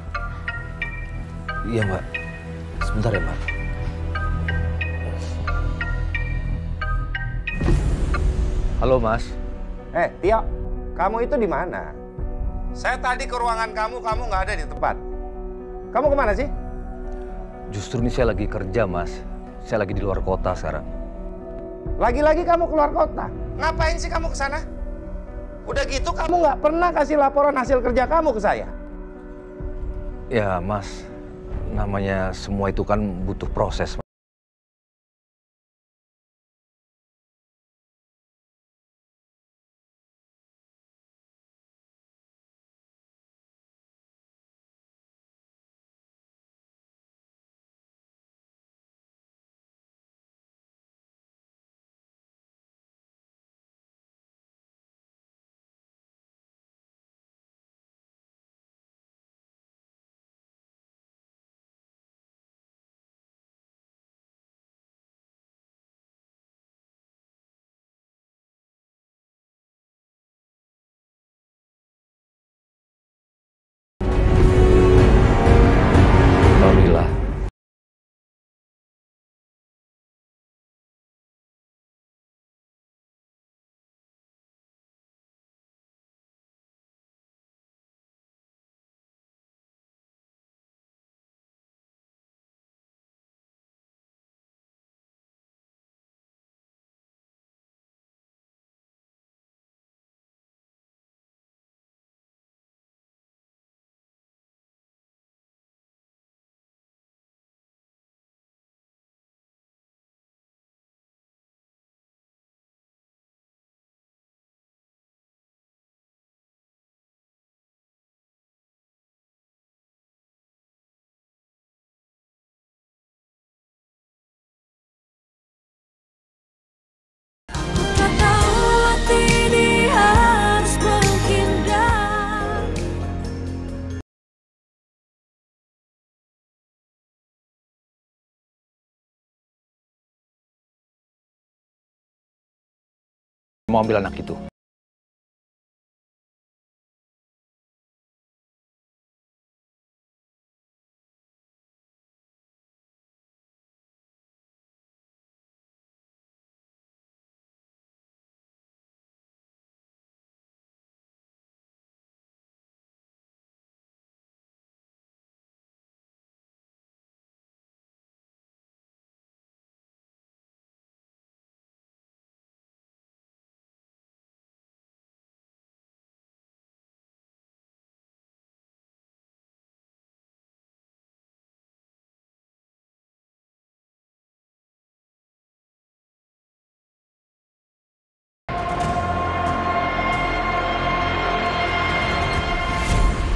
S9: Iya, Mbak. Sebentar ya, Mbak. Halo, Mas.
S6: Tio, kamu itu di mana? Saya tadi ke ruangan kamu nggak ada di tempat. Kamu kemana sih?
S9: Justru ini saya lagi kerja, Mas. Saya lagi di luar kota sekarang.
S6: Lagi-lagi kamu keluar kota? Ngapain sih kamu ke sana? Udah gitu kamu nggak pernah kasih laporan hasil kerja kamu ke saya.
S9: Ya, Mas. Namanya semua itu kan butuh proses. Mau ambil anak itu.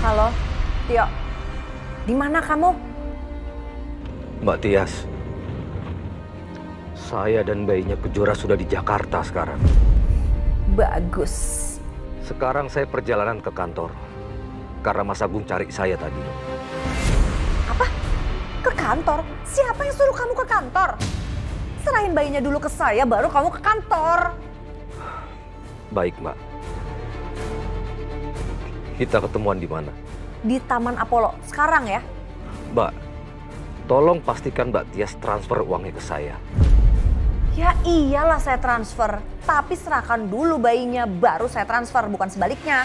S2: Halo, Tio. Di mana kamu?
S9: Mbak Tias, saya dan bayinya Kejora sudah di Jakarta sekarang.
S2: Bagus.
S9: Sekarang saya perjalanan ke kantor. Karena Mas Agung cari saya tadi.
S2: Apa? Ke kantor? Siapa yang suruh kamu ke kantor? Serahin bayinya dulu ke saya, baru kamu ke kantor.
S9: Baik, Mbak. Kita ketemuan di mana?
S2: Di Taman Apollo, sekarang ya.
S9: Mbak, tolong pastikan Mbak Tias transfer uangnya ke saya.
S2: Ya iyalah saya transfer, tapi serahkan dulu bayinya, baru saya transfer, bukan sebaliknya.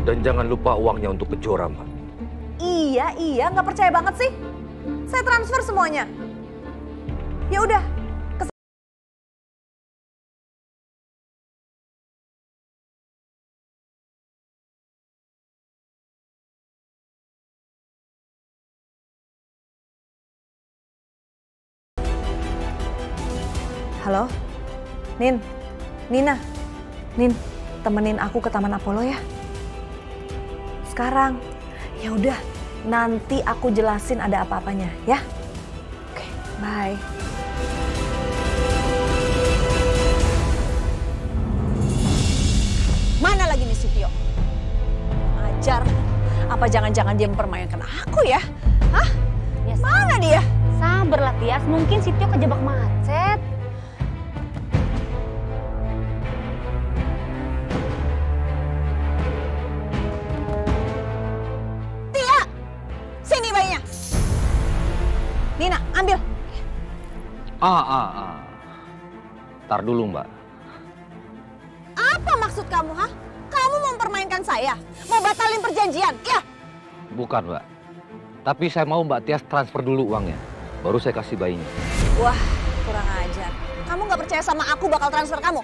S9: Dan jangan lupa uangnya untuk Kejora, Mbak.
S2: Iya, nggak percaya banget sih. Saya transfer semuanya. Ya udah. Halo, Nin, Nina, Nin, temenin aku ke Taman Apollo ya. Sekarang, ya udah, nanti aku jelasin ada apa-apanya ya. Oke, bye. Mana lagi nih si Tio? Ajar, apa jangan-jangan dia mempermainkan aku ya? Hah?
S11: Ya,
S2: mana dia?
S11: Sabarlah Tias, mungkin si Tio kejebak macet.
S2: Nina, ambil.
S9: Ntar dulu, Mbak.
S2: Apa maksud kamu, ha? Kamu mau mempermainkan saya? Mau batalin perjanjian, ya?
S9: Bukan, Mbak. Tapi saya mau Mbak Tias transfer dulu uangnya. Baru saya kasih bayinya.
S2: Wah, kurang ajar. Kamu nggak percaya sama aku bakal transfer kamu?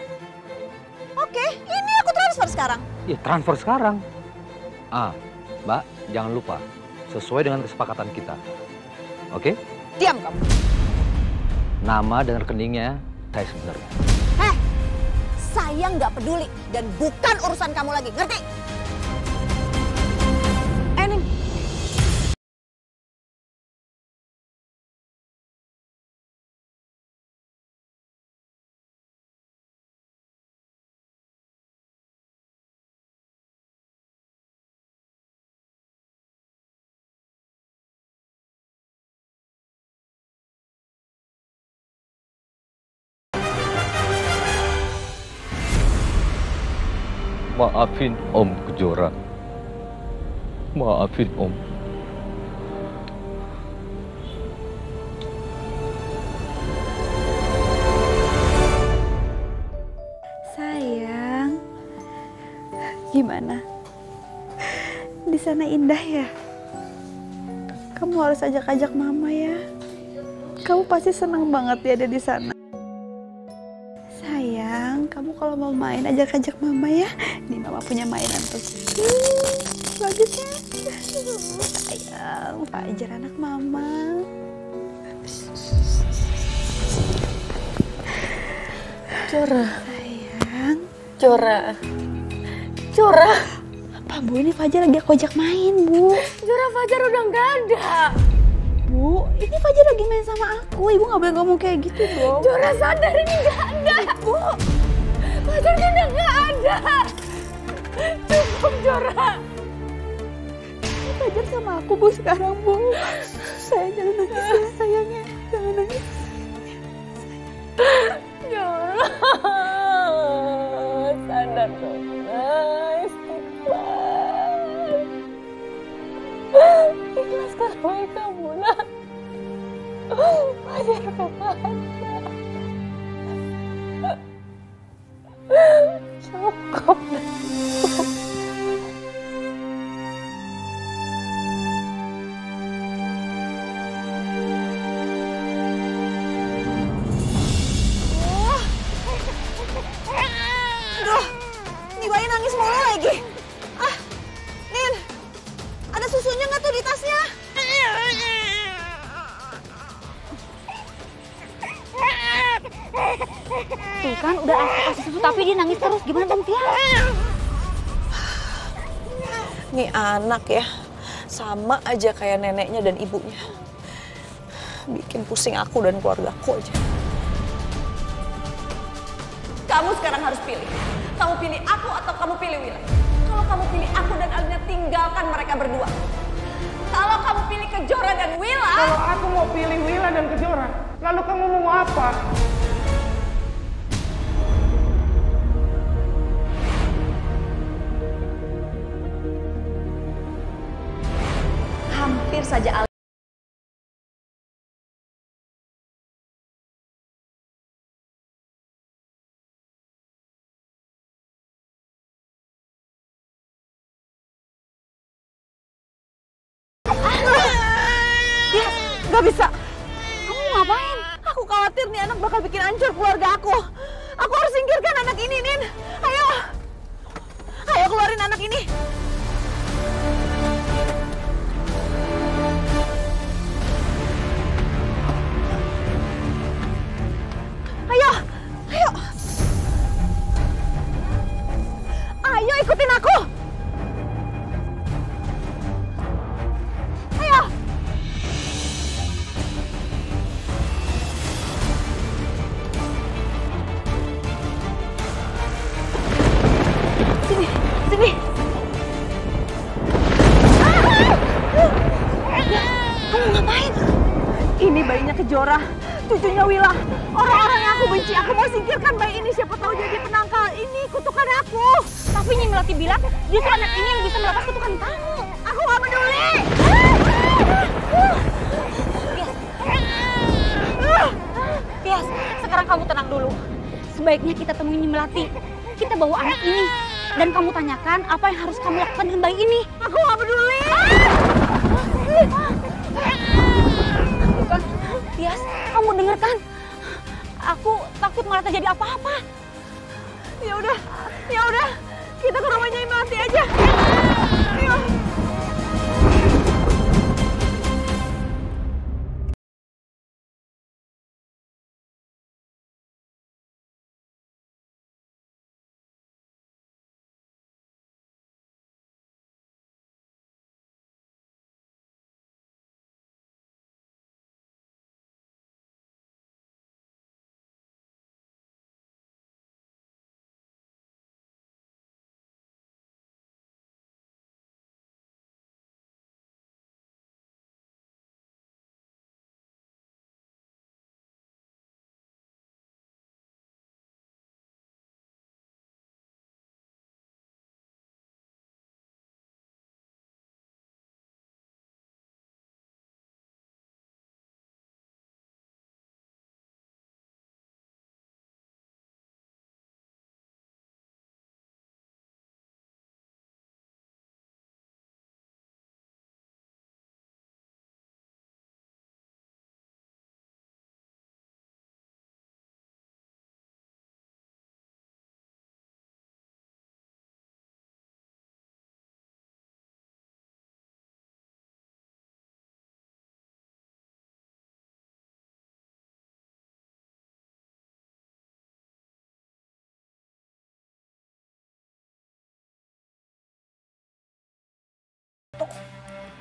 S2: Oke, ini aku transfer sekarang.
S9: Ya, transfer sekarang. Mbak, jangan lupa. Sesuai dengan kesepakatan kita. Oke?
S2: Diam kamu.
S9: Nama dan rekeningnya saya sebenarnya.
S2: Saya nggak peduli dan bukan urusan kamu lagi, ngerti? Ning.
S9: Maafin Om Kejora. Maafin Om.
S4: Sayang, gimana? Di sana indah ya? Kamu harus ajak-ajak mama ya. Kamu pasti senang banget dia ada di sana. Sayang, kamu kalau mau main ajak-ajak mama ya. Nih mama punya mainan tuh. Bagus ya? Sayang, Fajar anak mama.
S8: Jora.
S4: Sayang.
S8: Jora. Jora.
S4: Apa Bu, ini Fajar lagi aku ajak main Bu.
S8: Jora, Fajar udah nggak ada.
S4: Bu, ini Fajar lagi main sama aku. Ibu nggak boleh ngomong kayak gitu dong.
S8: Jora sadar ini nggak ada.
S4: Bu,
S8: Fajar udah nggak ada. Cukup Jora.
S4: Ini Fajar sama aku Bu sekarang Bu. Sayang jangan nangis ya sayangnya. Jangan nangis.
S8: Jora. Sadar dong. Istighfar. Ikhlaskan bayi kamu nak. Fajar kemana? Cukup.
S2: Aduh, ini bayi nangis mulu lagi. Nin, ada susunya nggak tuh di tasnya?
S11: Tuh kan udah aku kasih susu tapi dia nangis terus. Gimana dong Tia?
S2: Nih anak ya, sama aja kayak neneknya dan ibunya. Bikin pusing aku dan keluargaku aja. Kamu sekarang harus pilih. Kamu pilih aku atau kamu pilih Wila? Kalau kamu pilih aku dan Alina, tinggalkan mereka berdua. Kalau kamu pilih Kejora dan Wila...
S3: Kalau aku mau pilih Wila dan Kejora, lalu kamu mau apa?
S2: Hampir saja nggak bisa.
S11: Kamu ngapain?
S2: Aku khawatir nih anak bakal bikin hancur keluarga aku. Aku harus singkirkan anak ini, Nin. Ayo. Ayo keluarin anak ini. Ayo. Ayo. Ayo ikutin aku. Ayo. Sini, sini. Kamu ngapain? Ini bayinya Kejora, cucunya Wila. Orang-orang yang aku benci, aku mau singkirkan bayi ini. Siapa tahu jadi penangkal. Ini kutukan aku.
S11: Tapi Nyi Melati bilang justru anak ini yang bisa melepas kutukan kamu.
S2: Aku gak peduli.
S11: Tias, sekarang kamu tenang dulu. Sebaiknya kita temui Nyi Melati. Kita bawa anak ini. Dan kamu tanyakan apa yang harus kamu lakukan dengan bayi ini.
S2: Aku gak peduli.
S11: Bukan, Tias, kamu dengarkan. Aku takut malah terjadi apa-apa.
S2: Ya udah, kita ke rumahnya Nyi Melati aja. Ayo.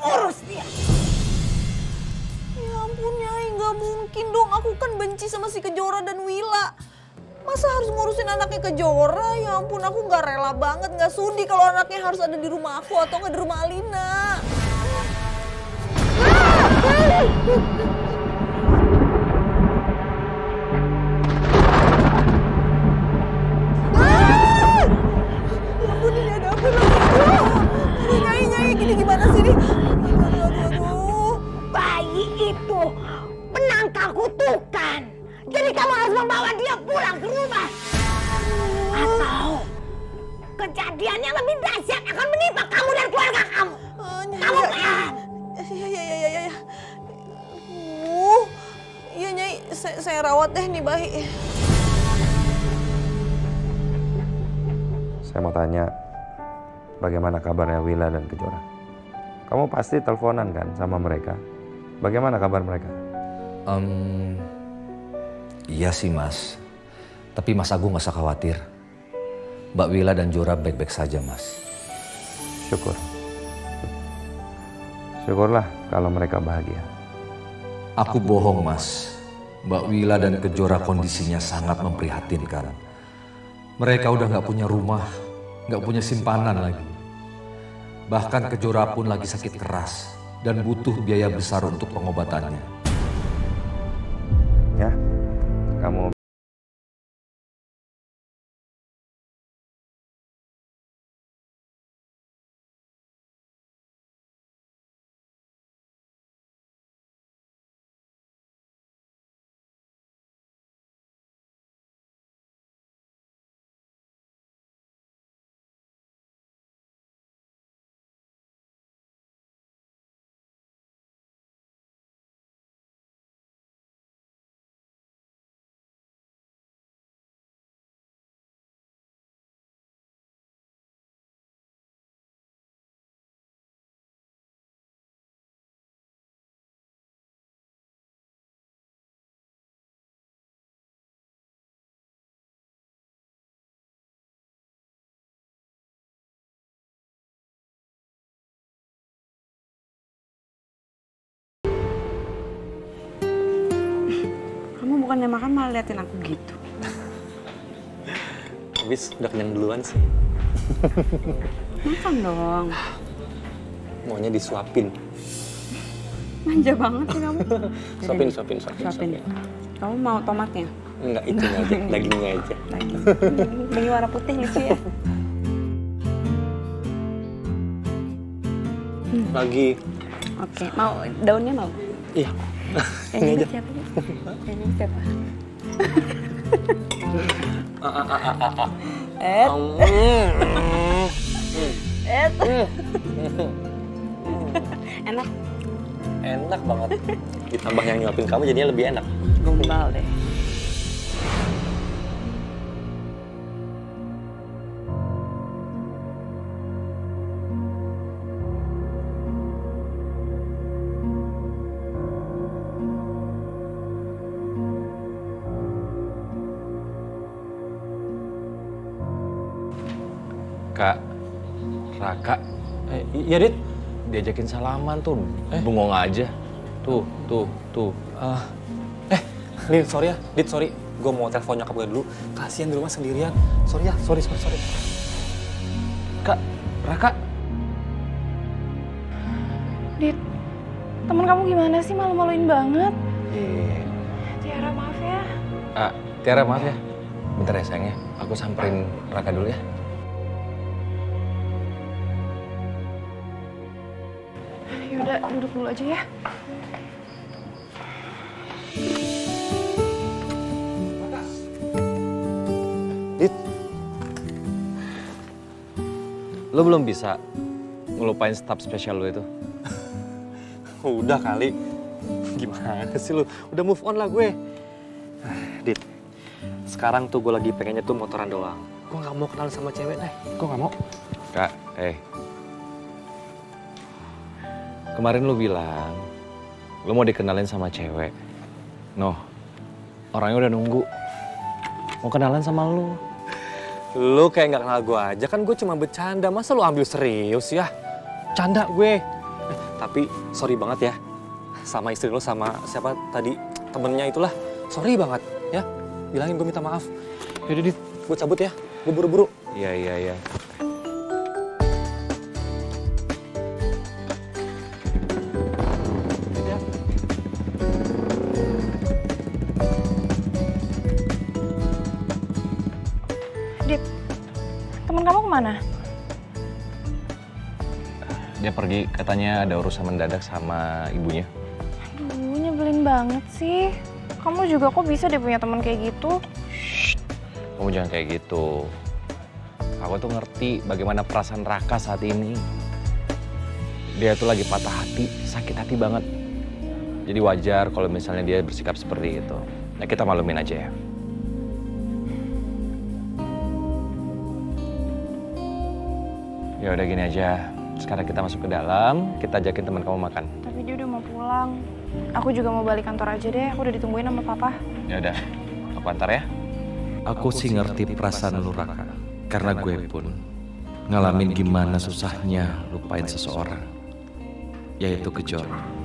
S2: Urus dia. Ya ampun Nyai, nggak mungkin dong. Aku kan benci sama si Kejora dan Wila. Masa harus ngurusin anaknya Kejora? Ya ampun, aku nggak rela banget, nggak sudi kalau anaknya harus ada di rumah aku atau nggak di rumah Alina. Ya ampun, ini ada apa lagi? Nyai, gini gimana sih ini? Aduh.
S18: Bayi itu penangkal kutukan. Jadi kamu harus membawa dia pulang ke rumah. Atau kejadian yang lebih dahsyat akan menimpa kamu dan keluarga kamu. Kamu paham?
S2: Iya. Iya Nyai, saya rawat deh nih bayi.
S6: Saya mau tanya, bagaimana kabarnya Wila dan Kejora? Kamu pasti teleponan kan sama mereka? Bagaimana kabar mereka?
S9: Iya sih Mas, tapi Mas Agung nggak usah khawatir. Mbak Wila dan Jora baik-baik saja Mas.
S6: Syukurlah kalau mereka bahagia.
S9: Aku bohong Mas, Mbak Wila dan Kejora kondisinya sangat memprihatinkan. Mereka udah nggak punya rumah, nggak punya simpanan lagi. Bahkan Kejora pun lagi sakit keras dan butuh biaya besar untuk pengobatannya.
S6: Ya, kamu
S4: bukannya makan malah liatin aku gitu.
S15: Habis udah kenyang duluan sih.
S4: Makan dong.
S15: Maunya disuapin.
S4: Manja banget sih kamu.
S15: Suapin.
S4: Kamu mau tomatnya?
S15: Enggak, itu aja, dagingnya aja.
S4: Daging warna putih lucu ya?
S15: Lagi.
S4: Oke, mau daunnya mau?
S15: Iya.
S4: Ini aja. Siapa? Ini siapa? Enak.
S15: Enak banget. Ditambah yang nyuapin kamu jadinya lebih enak.
S4: Gombal deh.
S3: Kak, Raka.
S15: Iya, Dit.
S3: Diajakin salaman tuh, bengong aja. Tuh.
S15: Lin, sorry ya. Dit, sorry. Gue mau telepon nyokap gue dulu. Kasian di rumah sendirian. Sorry ya, sorry.
S3: Kak, Raka.
S4: Dit, temen kamu gimana sih? Malu-maluin banget.
S3: Iya.
S4: Tiara, maaf ya.
S3: Tiara, maaf ya. Bentar ya sayangnya, aku samperin Raka dulu ya.
S4: Yaudah, duduk dulu aja ya.
S3: Dit, lo belum bisa ngelupain staff spesial lo itu?
S15: Udah kali. Gimana sih lu? Udah move on lah gue. Dit, sekarang tuh gue lagi pengennya tuh motoran doang. Gue gak mau kenal sama cewek deh. Gue gak mau.
S3: Kak, kemarin lu bilang lu mau dikenalin sama cewek. Noh, orangnya udah nunggu. Mau kenalan sama lu.
S15: Lu kayak gak kenal gue aja, kan gue cuma bercanda. Masa lu ambil serius ya? Canda gue. Tapi sorry banget ya. Sama istri lu sama siapa tadi temennya itulah. Sorry banget ya. Bilangin gue minta maaf. Yaudah Dit, gue cabut ya. Gue buru-buru.
S3: Iya.
S4: Dit, temen kamu kemana?
S3: Dia pergi, katanya ada urusan mendadak sama ibunya.
S4: Aduh, nyebelin banget sih. Kamu juga kok bisa deh punya teman kayak gitu?
S3: Kamu jangan kayak gitu. Aku tuh ngerti bagaimana perasaan Raka saat ini. Dia tuh lagi patah hati, sakit hati banget. Jadi wajar kalau misalnya dia bersikap seperti itu. Nah, kita maklumin aja ya. Ya udah gini aja. Sekarang kita masuk ke dalam, kita ajakin teman kamu makan.
S4: Tapi dia udah mau pulang. Aku juga mau balik kantor aja deh. Aku udah ditungguin sama papa.
S3: Ya udah, aku antar ya.
S9: Aku sih ngerti perasaan lu, Raka. Karena gue pun ngalamin gimana susahnya lupain seseorang, yaitu Kejora.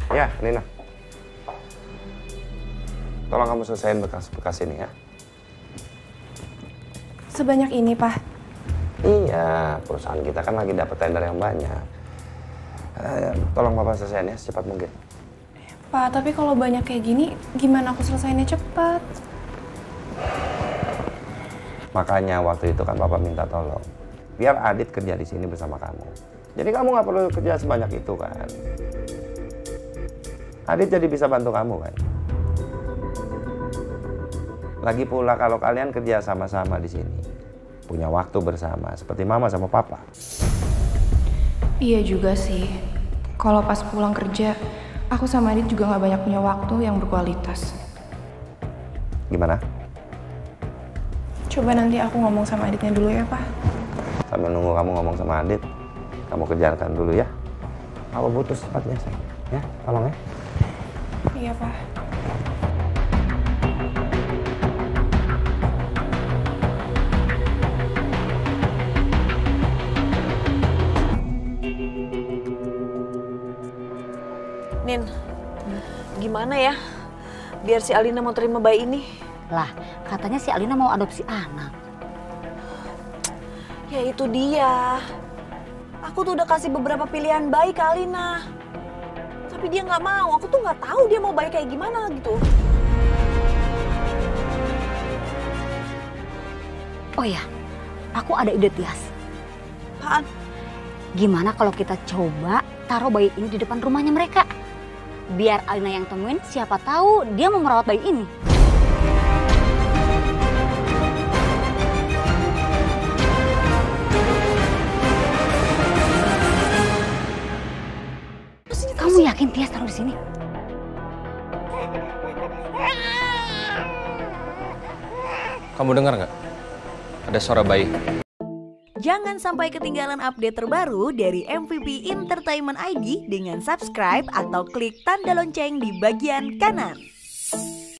S6: Ya, Nina. Tolong kamu selesaiin bekas-bekas ini ya.
S4: Sebanyak ini, Pak?
S6: Iya, perusahaan kita kan lagi dapat tender yang banyak. Tolong Bapak selesaiin ya, secepat mungkin.
S4: Pak, tapi kalau banyak kayak gini, gimana aku selesainya cepat?
S6: Makanya waktu itu kan Bapak minta tolong. Biar Adit kerja di sini bersama kamu. Jadi kamu nggak perlu kerja sebanyak itu kan. Adit jadi bisa bantu kamu kan. Lagi pula kalau kalian kerja sama-sama di sini, punya waktu bersama seperti Mama sama Papa.
S4: Iya juga sih. Kalau pas pulang kerja, aku sama Adit juga nggak banyak punya waktu yang berkualitas.
S6: Gimana?
S4: Coba nanti aku ngomong sama Aditnya dulu ya, Pak.
S6: Sambil nunggu kamu ngomong sama Adit, kamu kerjakan dulu ya. Aku butuh secepatnya, sayang. Ya, tolong ya.
S4: Iya, Pak.
S16: gimana ya? Biar si Alina mau terima bayi ini.
S18: Lah, katanya si Alina mau adopsi anak.
S16: Ya itu dia. Aku tuh udah kasih beberapa pilihan bayi ke Alina. Tapi dia nggak mau. Aku tuh nggak tahu dia mau bayi kayak gimana gitu.
S18: Oh ya, aku ada ide, Tias.
S16: Apaan?
S18: Gimana kalau kita coba taruh bayi ini di depan rumahnya mereka? Biar Alina yang temuin, siapa tahu dia mau merawat bayi ini. Kamu yakin Tias taruh di sini?
S15: Kamu dengar nggak? Ada suara bayi.
S1: Jangan sampai ketinggalan update terbaru dari MVP Entertainment ID dengan subscribe atau klik tanda lonceng di bagian kanan.